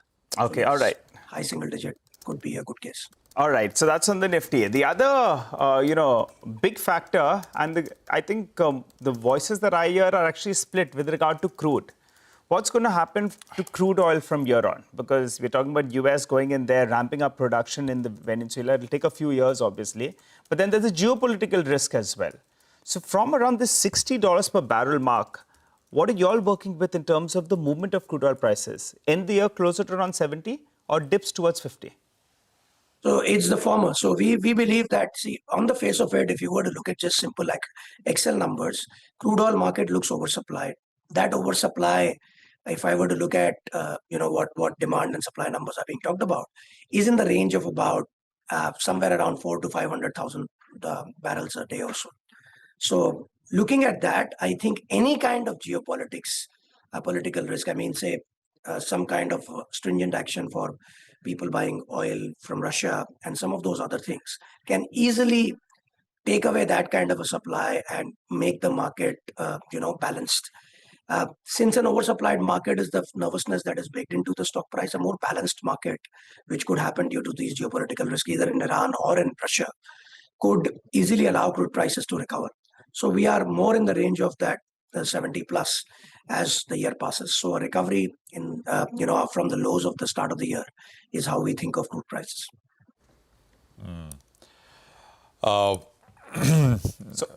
Okay, all right. High single digit could be a good case. All right, so that's on the Nifty. The other, big factor, and I think the voices that I hear are actually split with regard to crude. What's going to happen to crude oil from here on? Because we're talking about US going in there, ramping up production in the Venezuela. It'll take a few years, obviously. But then there's a geopolitical risk as well. So from around this $60 per barrel mark, what are you all working with in terms of the movement of crude oil prices? End the year closer to around 70 or dips towards 50? So it's the former. So we believe that, see, on the face of it, if you were to look at just simple like Excel numbers, crude oil market looks oversupplied. That oversupply, if I were to look at what demand and supply numbers are being talked about, is in the range of about somewhere around 400,000 to 500,000 barrels a day or so. So looking at that, I think any kind of geopolitics, political risk, I mean, say some kind of stringent action for people buying oil from Russia and some of those other things can easily take away that kind of a supply and make the market, balanced. Since an oversupplied market is the nervousness that is baked into the stock price, a more balanced market, which could happen due to these geopolitical risks, either in Iran or in Russia, could easily allow crude prices to recover. So we are more in the range of that 70 plus as the year passes. So a recovery in from the lows of the start of the year is how we think of crude prices.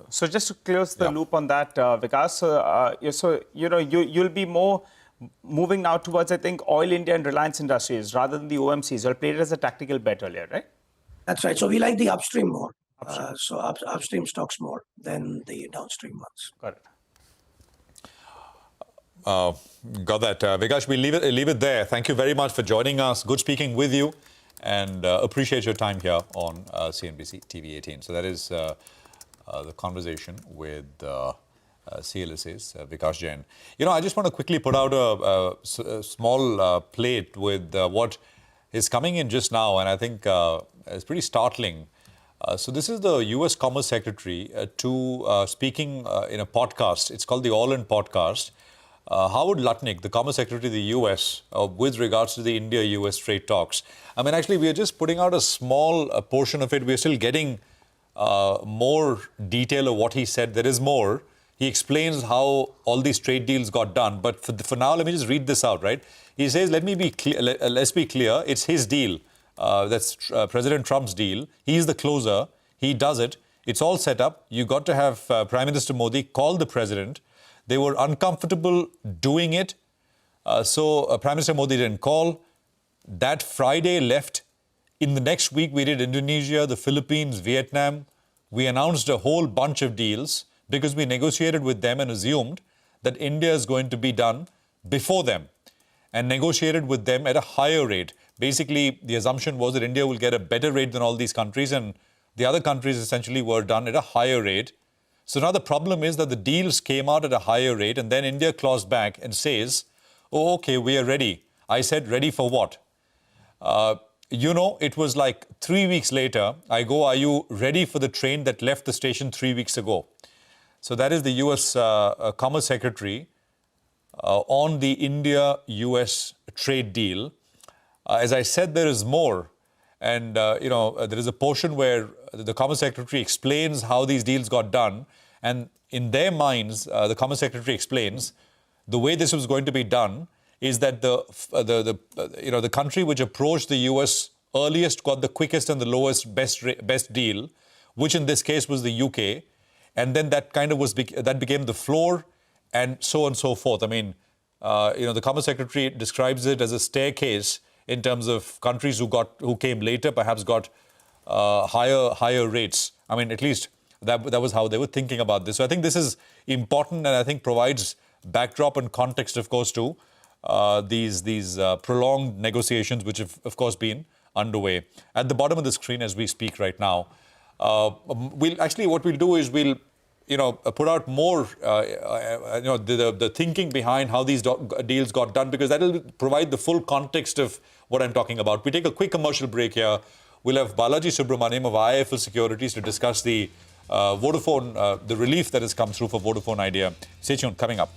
So just to close the loop on that, Vikas, you'll be more moving now towards, I think, Oil India and Reliance Industries rather than the OMCs. You'll play it as a tactical bet earlier, right? That's right. So we like the upstream more. Upstream stocks more than the downstream ones. Got it. Got that. Vikas, we'll leave it there. Thank you very much for joining us. Good speaking with you, and appreciate your time here on CNBC-TV18. So that is the conversation with CLSA's Vikas Jain. I just want to quickly put out a small plate with what is coming in just now, and I think it's pretty startling. So this is the U.S. Commerce Secretary speaking in a podcast. It's called the All In Podcast. Howard Lutnick, the Commerce Secretary of the U.S., with regards to the India-U.S. trade talks. I mean, actually, we are just putting out a small portion of it. We're still getting more detail of what he said. There is more. He explains how all these trade deals got done. But for now, let me just read this out, right? He says, let's be clear, it's his deal. That's President Trump's deal. He's the closer. He does it. It's all set up. You got to have Prime Minister Modi call the president. They were uncomfortable doing it. So Prime Minister Modi didn't call. That Friday left. In the next week, we did Indonesia, the Philippines, Vietnam. We announced a whole bunch of deals because we negotiated with them and assumed that India is going to be done before them and negotiated with them at a higher rate. Basically, the assumption was that India will get a better rate than all these countries, and the other countries essentially were done at a higher rate. So now the problem is that the deals came out at a higher rate, and then India claws back and says, oh, okay, we are ready. I said, ready for what? It was like 3 weeks later, I go, are you ready for the train that left the station 3 weeks ago? So that is the U.S. Commerce Secretary on the India-U.S. trade deal. As I said, there is more. And, there is a portion where the Commerce Secretary explains how these deals got done. And in their minds, the Commerce Secretary explains the way this was going to be done is that the country which approached the US earliest got the quickest and the lowest best deal, which in this case was the UK. And then that kind of that became the floor, and so on and so forth. I mean, the Commerce Secretary describes it as a staircase in terms of countries who came later, perhaps got higher rates. I mean, at least that was how they were thinking about this. So I think this is important, and I think provides backdrop and context, of course, to these prolonged negotiations, which have, of course, been underway. At the bottom of the screen as we speak right now, what we'll do is we'll put out more, the thinking behind how these deals got done, because that will provide the full context of what I'm talking about. We take a quick commercial break here. We'll have Balaji Subramaniam of IIFL Securities to discuss the Vodafone, the relief that has come through for Vodafone Idea. Stay tuned, coming up.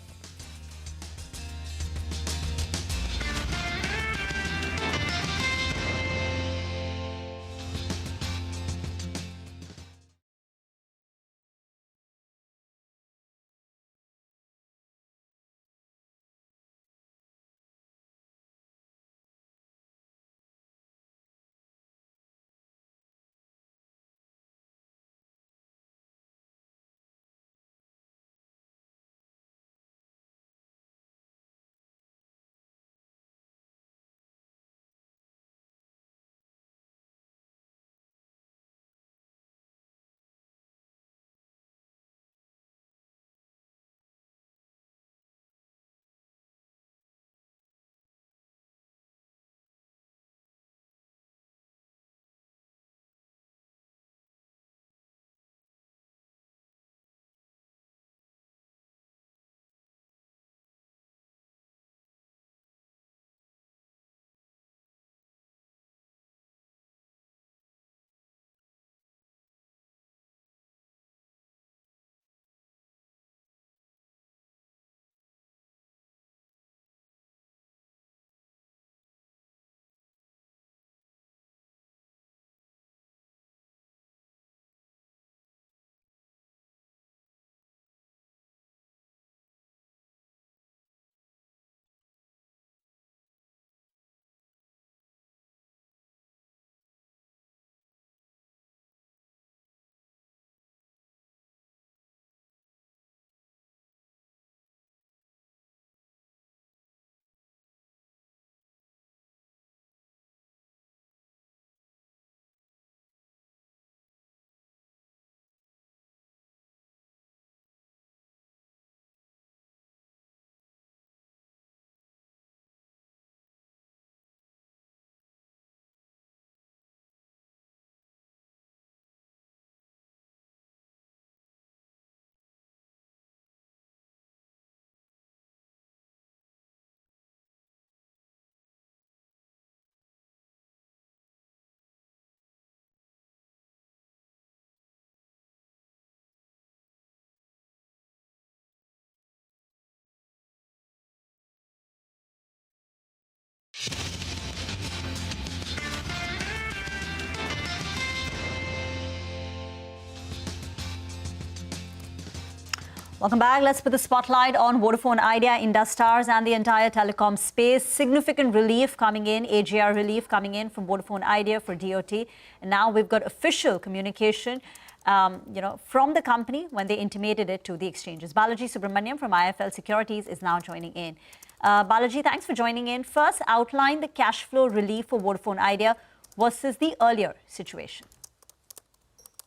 Welcome back. Let's put the spotlight on Vodafone Idea, Industars and the entire telecom space. Significant relief coming in, AGR relief coming in from Vodafone Idea for DOT. And now we've got official communication from the company when they intimated it to the exchanges. Balaji Subramaniam from IFL Securities is now joining in. Balaji, thanks for joining in. First, outline the cash flow relief for Vodafone Idea versus the earlier situation.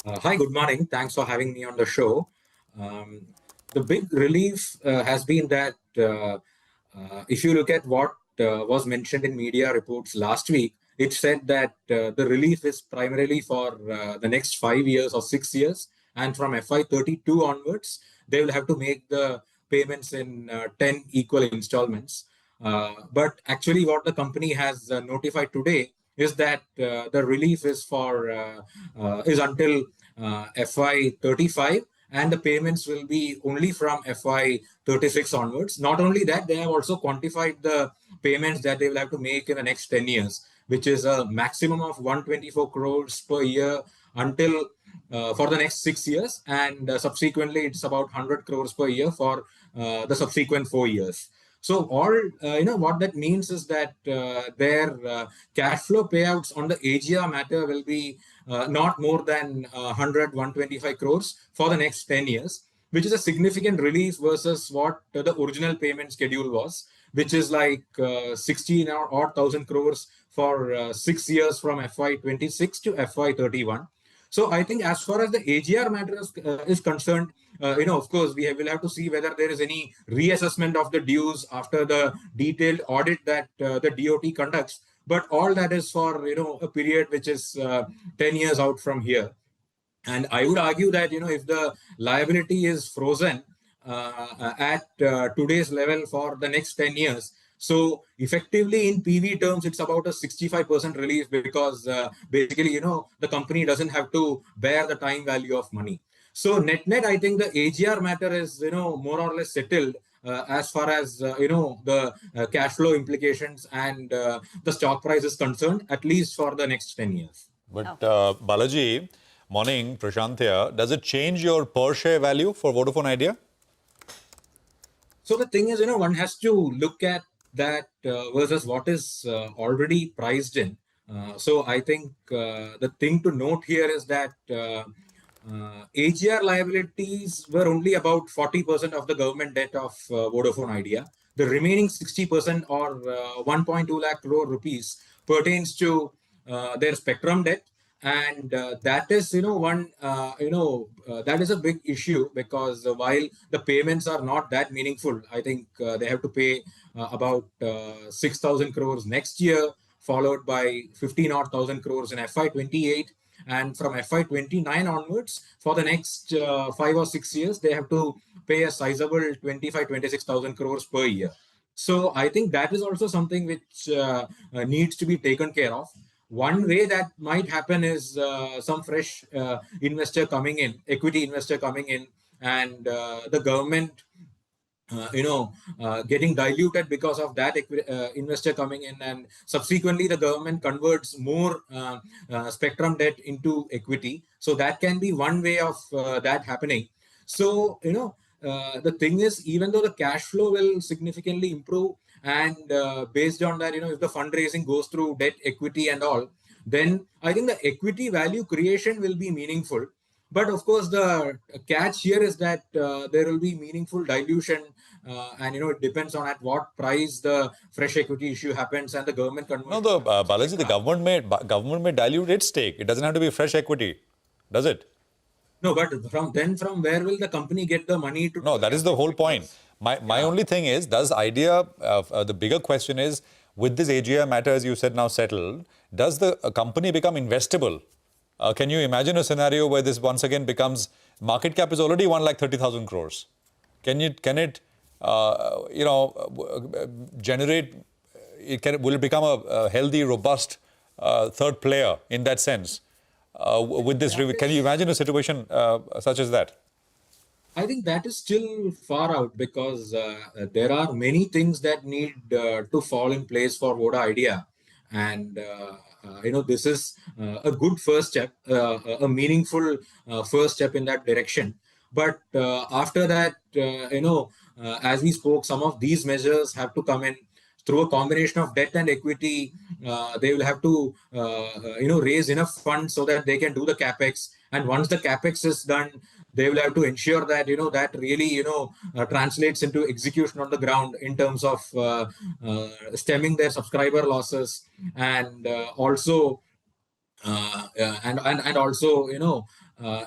Hi, good morning. Thanks for having me on the show. The big relief has been that if you look at what was mentioned in media reports last week, it said that the relief is primarily for the next 5 years or 6 years. And from FY32 onwards, they will have to make the payments in 10 equal installments. But actually what the company has notified today is that the relief is until FY35, and the payments will be only from FY36 onwards. Not only that, they have also quantified the payments that they will have to make in the next 10 years, which is a maximum of 124 crores per year until for the next 6 years, and subsequently it's about 100 crores per year for the subsequent 4 years. So all what that means is that their cash flow payouts on the AGR matter will be not more than 125 crores for the next 10 years, which is a significant relief versus what the original payment schedule was, which is like 16,000 crores for 6 years from FY26 to FY31. So I think as far as the AGR matter is concerned, of course, we will have to see whether there is any reassessment of the dues after the detailed audit that the DOT conducts. But all that is for, a period which is 10 years out from here. And I would argue that, if the liability is frozen at today's level for the next 10 years, so effectively in PV terms, it's about a 65% relief because basically, the company doesn't have to bear the time value of money. So net, I think the AGR matter is, more or less settled as far as, the cash flow implications and the stock price is concerned, at least for the next 10 years. But Balaji, morning, Prashant here. Does it change your per share value for Vodafone Idea? So the thing is, one has to look at that versus what is already priced in. So I think the thing to note here is that AGR liabilities were only about 40% of the government debt of Vodafone Idea. The remaining 60% or 1.2 lakh crore rupees pertains to their spectrum debt. And that is, that is a big issue because while the payments are not that meaningful, I think they have to pay about 6,000 crores next year, followed by 15,000 crores in FY28. And from FY29 onwards, for the next 5 or 6 years, they have to pay a sizable 26,000 crores per year. So I think that is also something which needs to be taken care of. One way that might happen is some fresh investor coming in, equity investor coming in, and the government, getting diluted because of that investor coming in, and subsequently the government converts more spectrum debt into equity. So that can be one way of that happening. So, the thing is, even though the cash flow will significantly improve, and based on that, if the fundraising goes through debt, equity and all, then I think the equity value creation will be meaningful. But of course, the catch here is that there will be meaningful dilution, and it depends on at what price the fresh equity issue happens and the government converts. No, Balaji, the government may dilute its stake. It doesn't have to be fresh equity, does it? No, but from where will the company get the money to? No, that is the whole point. My only thing is, does Idea, the bigger question is, with this AGR matter, as you said, now settled, does the company become investable? Can you imagine a scenario where this once again becomes, market cap is already 1,30,000 crores. Will it become a healthy, robust third player in that sense? With this review, can you imagine a situation such as that? I think that is still far out because there are many things that need to fall in place for Voda Idea. And, this is a good first step, a meaningful first step in that direction. But after that, as we spoke, some of these measures have to come in through a combination of debt and equity. They will have to, raise enough funds so that they can do the capex. And once the capex is done, they will have to ensure that that really translates into execution on the ground in terms of stemming their subscriber losses, and also and also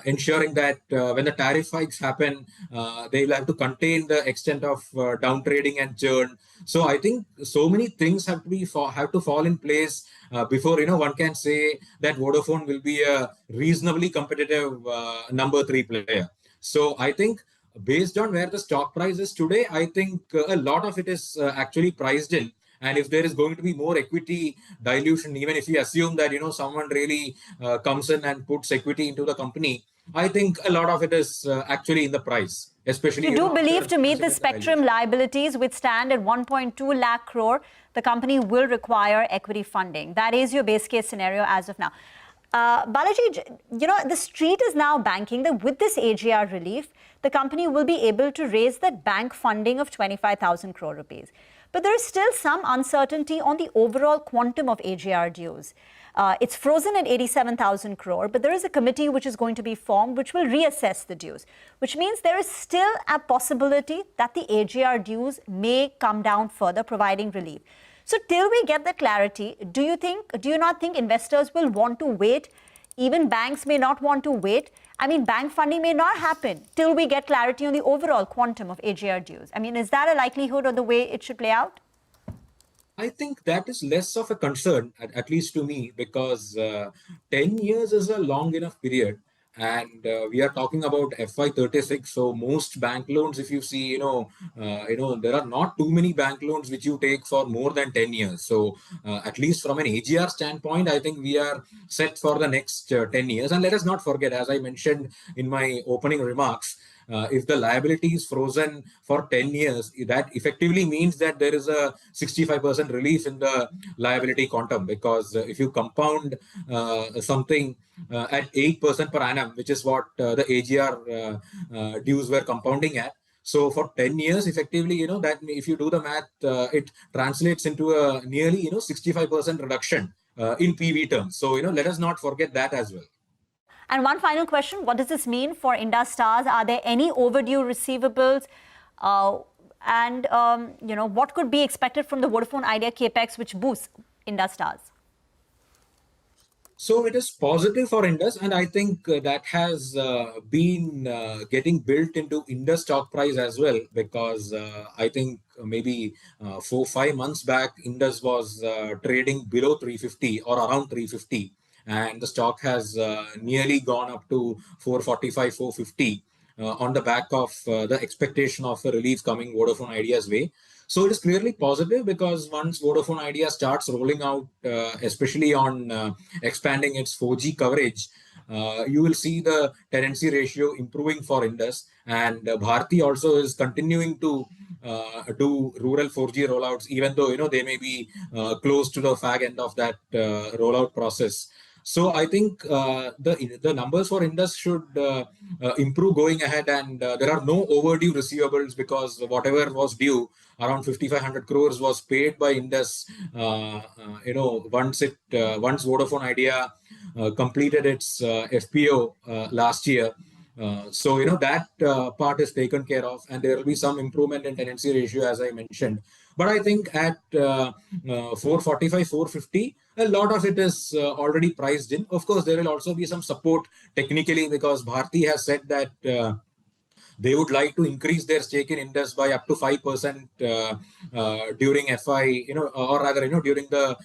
ensuring that when the tariff hikes happen, they will have to contain the extent of down trading and churn. So I think so many things have to fall in place before one can say that Vodafone will be a reasonably competitive number three player. So I think based on where the stock price is today, I think a lot of it is actually priced in. And if there is going to be more equity dilution, even if we assume that someone really comes in and puts equity into the company, I think a lot of it is actually in the price, especially. You do believe after to meet the considering spectrum dilution. liabilities, which stand at 1.2 lakh crore, the company will require equity funding. That is your base case scenario as of now. Balaji, the street is now banking that with this AGR relief, the company will be able to raise that bank funding of 25,000 crore rupees. But there is still some uncertainty on the overall quantum of AGR dues. It's frozen at 87,000 crore, but there is a committee which is going to be formed which will reassess the dues, which means there is still a possibility that the AGR dues may come down further, providing relief. So till we get the clarity, do you not think investors will want to wait? Even banks may not want to wait. I mean, bank funding may not happen till we get clarity on the overall quantum of AGR dues. I mean, is that a likelihood or the way it should play out? I think that is less of a concern, at least to me, because 10 years is a long enough period. And we are talking about FY36. So most bank loans, if you see, there are not too many bank loans which you take for more than 10 years. So at least from an AGR standpoint, I think we are set for the next 10 years. And let us not forget, as I mentioned in my opening remarks, if the liability is frozen for 10 years, that effectively means that there is a 65% relief in the liability quantum, because if you compound something at 8% per annum, which is what the AGR dues were compounding at. So for 10 years, effectively, that if you do the math, it translates into a nearly, 65% reduction in PV terms. So, let us not forget that as well. And one final question, what does this mean for Indus Stars? Are there any overdue receivables? What could be expected from the Vodafone Idea capex, which boosts Indus Stars? So it is positive for Indus, and I think that has been getting built into Indus stock price as well, because I think maybe 4-5 months back, Indus was trading below 350 or around 350, and the stock has nearly gone up to 445, 450 on the back of the expectation of a relief coming Vodafone Idea's way. So it is clearly positive, because once Vodafone Idea starts rolling out, especially on expanding its 4G coverage, you will see the tenancy ratio improving for Indus. And Bharti also is continuing to do rural 4G rollouts, even though they may be close to the fag end of that rollout process. So I think the numbers for Indus should improve going ahead, and there are no overdue receivables, because whatever was due, around 5,500 crores, was paid by Indus. Once Vodafone Idea completed its FPO last year. That part is taken care of, and there will be some improvement in tenancy ratio, as I mentioned. But I think at 445, 450, a lot of it is already priced in. Of course, there will also be some support technically, because Bharti has said that they would like to increase their stake in Indus by up to 5% during FY, or rather, during the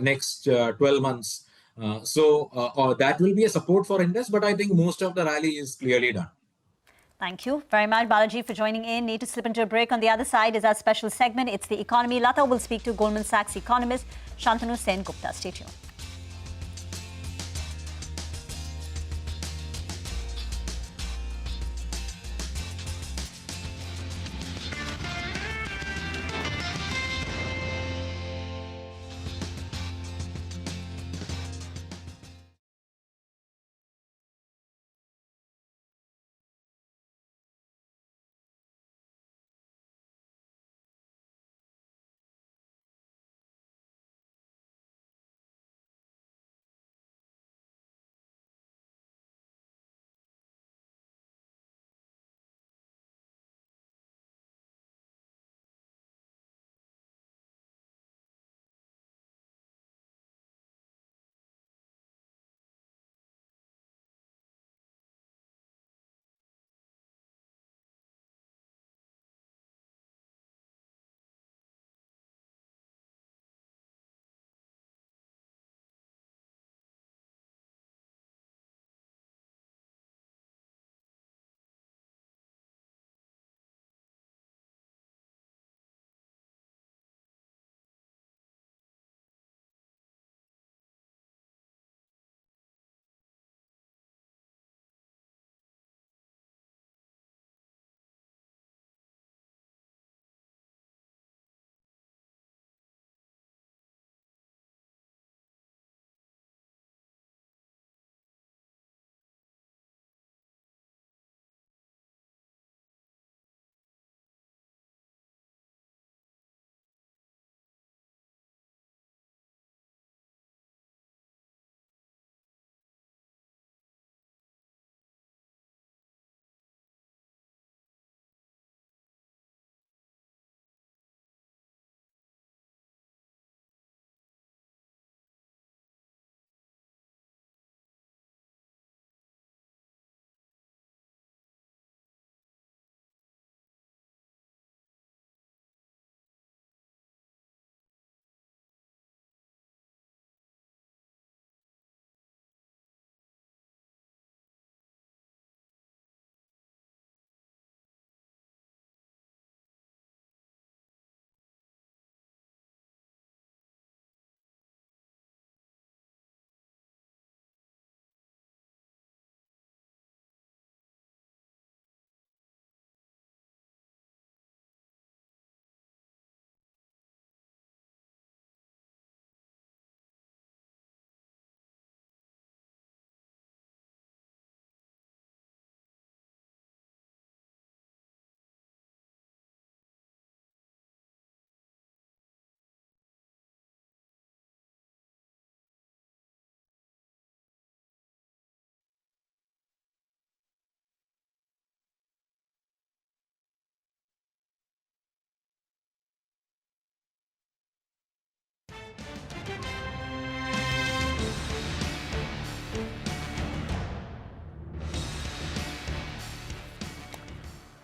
next 12 months. That will be a support for Indus, but I think most of the rally is clearly done. Thank you very much, Balaji, for joining in. Need to slip into a break. On the other side is our special segment. It's the economy. Lata will speak to Goldman Sachs economist Shantanu Sen Gupta. Stay tuned.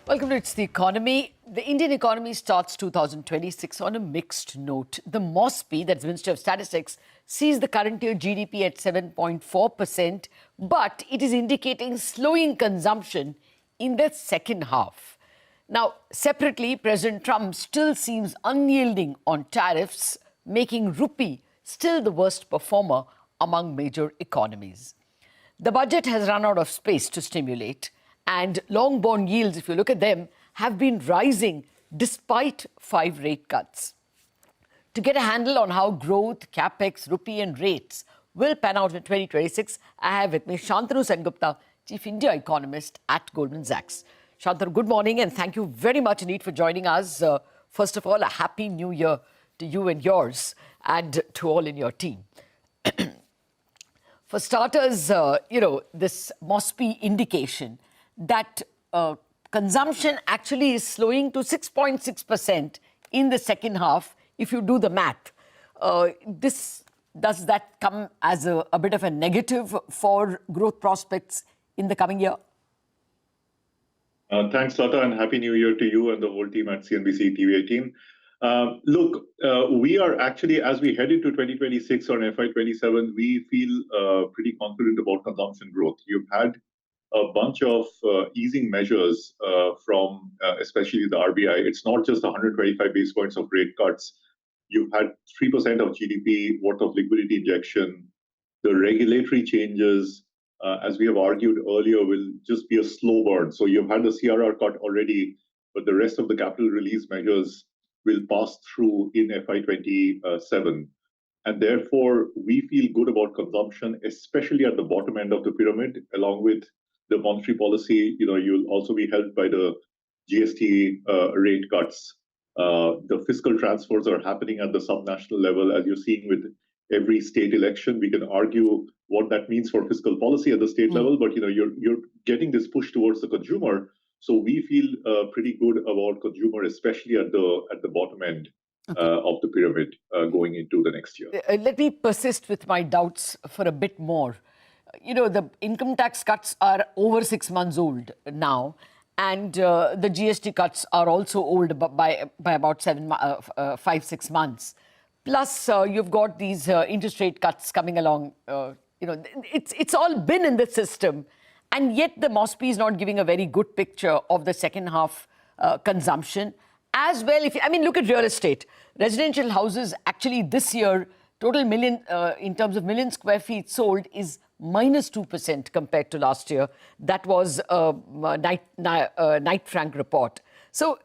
Welcome to It's the Economy. The Indian economy starts 2026 on a mixed note. The MOSPI, that's Ministry of Statistics, sees the current year GDP at 7.4%, but it is indicating slowing consumption in the second half. Now, separately, President Trump still seems unyielding on tariffs, making rupee still the worst performer among major economies. The budget has run out of space to stimulate, and long bond yields, if you look at them, have been rising despite 5 rate cuts. To get a handle on how growth, capex, rupee and rates will pan out in 2026, I have with me Shantanu Sengupta, Chief India Economist at Goldman Sachs. Shantanu, good morning and thank you very much indeed for joining us. First of all, a happy new year to you and yours and to all in your team. For starters, this MOSPI indication that consumption actually is slowing to 6.6% in the second half, if you do the math. Does that come as a bit of a negative for growth prospects in the coming year? Thanks, Lata, and Happy New Year to you and the whole team at CNBC-TV18. Look, we are actually, as we head into 2026 or FY27, we feel pretty confident about consumption growth. You've had a bunch of easing measures from especially the RBI. It's not just 125 basis points of rate cuts. You've had 3% of GDP worth of liquidity injection. The regulatory changes, as we have argued earlier, will just be a slow burn. So you've had the CRR cut already, but the rest of the capital release measures will pass through in FY27. And therefore, we feel good about consumption, especially at the bottom end of the pyramid, along with the monetary policy. You'll also be helped by the GST rate cuts. The fiscal transfers are happening at the subnational level, as you're seeing with every state election. We can argue what that means for fiscal policy at the state level, but you're getting this push towards the consumer. So we feel pretty good about consumer, especially at the bottom end of the pyramid going into the next year. Let me persist with my doubts for a bit more. The income tax cuts are over 6 months old now, and the GST cuts are also old by about 5-6 months. Plus, you've got these interest rate cuts coming along. It's all been in the system, and yet the MOSPI is not giving a very good picture of the second half consumption. As well, look at real estate. Residential houses actually this year, total million, in terms of million square feet sold, is minus 2% compared to last year. That was a Knight Frank report. So,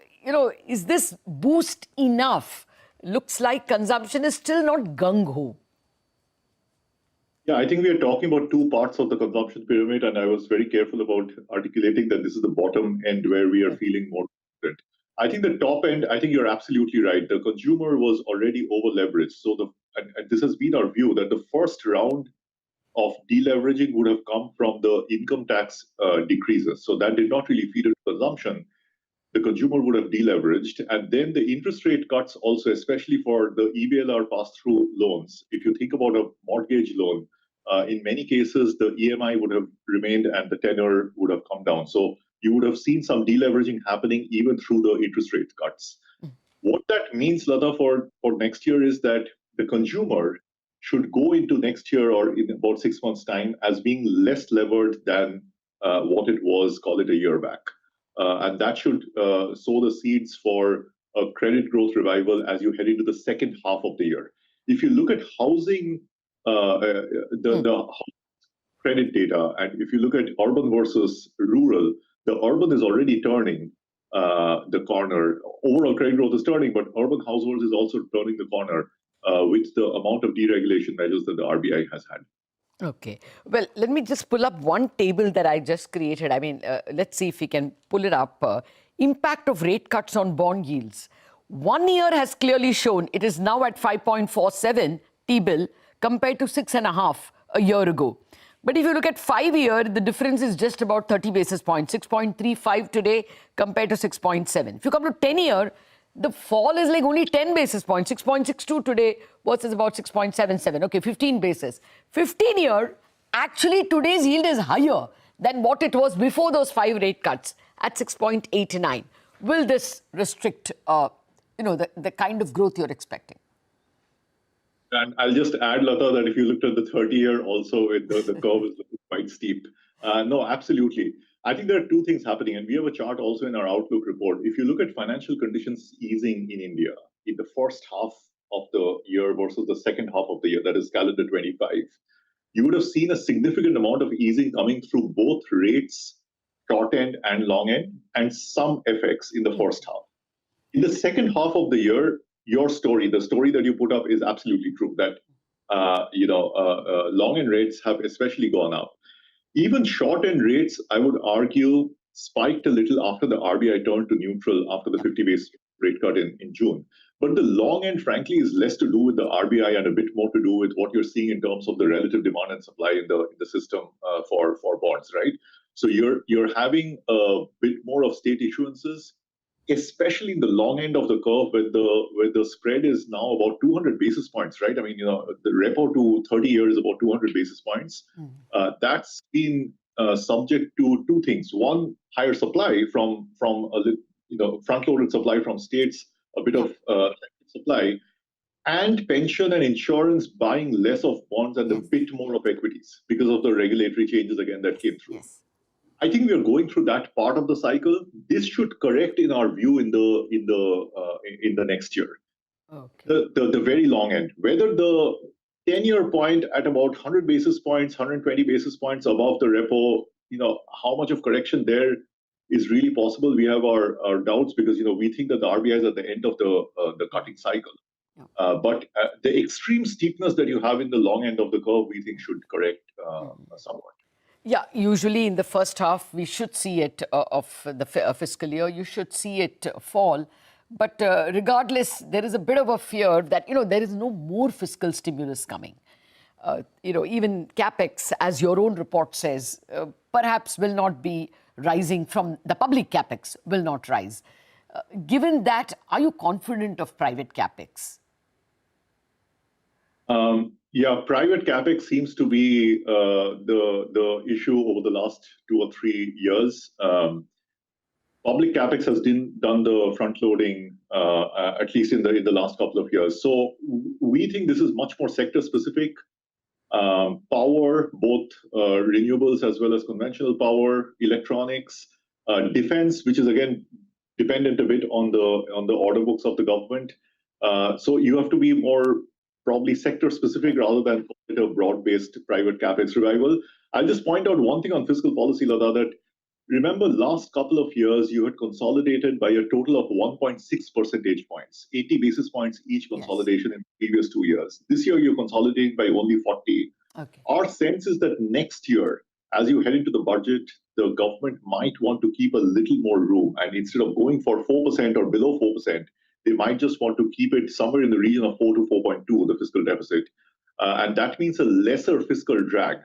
is this boost enough? Looks like consumption is still not gung-ho. Yeah, I think we are talking about two parts of the consumption pyramid, and I was very careful about articulating that this is the bottom end where we are feeling more confident. I think the top end, I think you're absolutely right. The consumer was already over-leveraged. So and this has been our view that the first round of deleveraging would have come from the income tax decreases. So that did not really feed into consumption. The consumer would have deleveraged. And then the interest rate cuts also, especially for the EBLR pass-through loans. If you think about a mortgage loan, in many cases, the EMI would have remained and the tenor would have come down. So you would have seen some deleveraging happening even through the interest rate cuts. What that means, Lata, for next year is that the consumer should go into next year or in about 6 months' time as being less levered than what it was, call it a year back. And that should sow the seeds for a credit growth revival as you head into the second half of the year. If you look at housing, the credit data, and if you look at urban versus rural, the urban is already turning the corner. Overall credit growth is turning, but urban households is also turning the corner with the amount of deregulation measures that the RBI has had. Okay. Well, let me just pull up one table that I just created. Let's see if we can pull it up. Impact of rate cuts on bond yields. 1 year has clearly shown it is now at 5.47 T-bill compared to 6.5 a year ago. But if you look at 5 year, the difference is just about 30 basis points, 6.35 today compared to 6.7. If you come to 10 year, the fall is like only 10 basis points, 6.62 today versus about 6.77. Okay, 15 basis. 15 year, actually today's yield is higher than what it was before those 5 rate cuts at 6.89. Will this restrict, the kind of growth you're expecting? And I'll just add, Lata, that if you looked at the 30-year also, the curve is looking quite steep. No, absolutely. I think there are two things happening, and we have a chart also in our Outlook report. If you look at financial conditions easing in India in the first half of the year versus the second half of the year, that is calendar 25, you would have seen a significant amount of easing coming through both rates, short end and long end, and some FX in the first half. In the second half of the year, your story, the story that you put up is absolutely true, that long end rates have especially gone up. Even short end rates, I would argue, spiked a little after the RBI turned to neutral after the 50 basis rate cut in June. But the long end, frankly, is less to do with the RBI and a bit more to do with what you're seeing in terms of the relative demand and supply in the system for bonds, right? So you're having a bit more of state issuances, especially in the long end of the curve, where the spread is now about 200 basis points, right? I mean, the repo to 30 years is about 200 basis points. That's been subject to two things. One, higher supply from front-loaded supply from states, a bit of supply, and pension and insurance buying less of bonds and a bit more of equities because of the regulatory changes again that came through. Yes. I think we are going through that part of the cycle. This should correct, in our view, in the next year. Okay. The very long end, whether the 10-year point at about 100 basis points, 120 basis points above the repo, how much of correction there is really possible. We have our doubts because we think that the RBI is at the end of the cutting cycle. Yeah. But the extreme steepness that you have in the long end of the curve, we think should correct somewhat. Yeah, usually in the first half, we should see it of the fiscal year, you should see it fall. But regardless, there is a bit of a fear that, there is no more fiscal stimulus coming. Even CapEx, as your own report says, perhaps will not be rising from the public CapEx, will not rise. Given that, are you confident of private CapEx? Yeah, private capex seems to be the issue over the last 2 or 3 years. Public capex has done the front loading, at least in the last couple of years. So we think this is much more sector specific. Power, both renewables as well as conventional power, electronics, defense, which is again dependent a bit on the order books of the government. So you have to be more probably sector specific rather than a broad-based private capex revival. I'll just point out one thing on fiscal policy, Lata, that remember last couple of years you had consolidated by a total of 1.6 percentage points, 80 basis points each consolidation in the previous 2 years. This year you're consolidating by only 40. Okay. Our sense is that next year, as you head into the budget, the government might want to keep a little more room, and instead of going for 4% or below 4%, they might just want to keep it somewhere in the region of 4 to 4.2, the fiscal deficit. And that means a lesser fiscal drag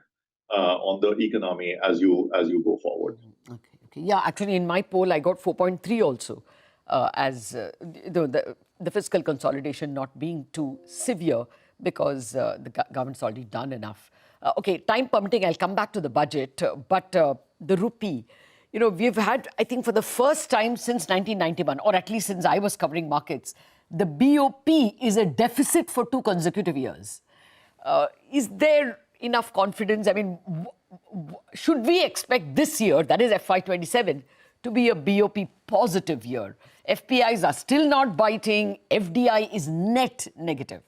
on the economy as you go forward. Okay. Yeah, actually in my poll, I got 4.3 also, as the fiscal consolidation not being too severe because the government's already done enough. Okay, time permitting, I'll come back to the budget, but the rupee. We've had, I think for the first time since 1991, or at least since I was covering markets, the BOP is a deficit for 2 consecutive years. Is there enough confidence? I mean, should we expect this year, that is FY27, to be a BOP positive year? FPIs are still not biting, FDI is net negative.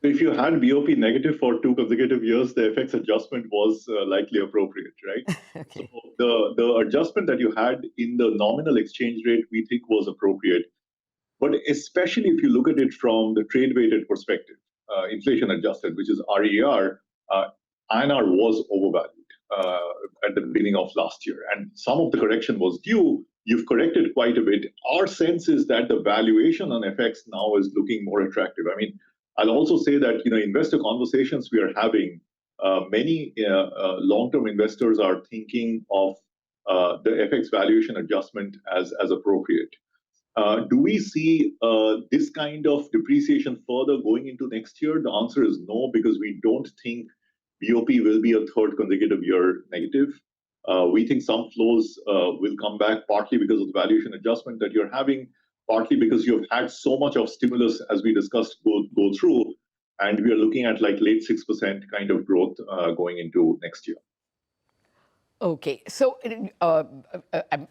If you had BOP negative for 2 consecutive years, the FX adjustment was likely appropriate, right? Okay. So the adjustment that you had in the nominal exchange rate, we think was appropriate. But especially if you look at it from the trade-weighted perspective, inflation adjusted, which is RER, INR was overvalued at the beginning of last year. And some of the correction was due. You've corrected quite a bit. Our sense is that the valuation on FX now is looking more attractive. I mean, I'll also say that, investor conversations we are having, many long-term investors are thinking of the FX valuation adjustment as appropriate. Do we see this kind of depreciation further going into next year? The answer is no, because we don't think BOP will be a third consecutive year negative. We think some flows will come back partly because of the valuation adjustment that you're having, partly because you've had so much of stimulus, as we discussed, go through, and we are looking at like late 6% kind of growth going into next year. Okay, so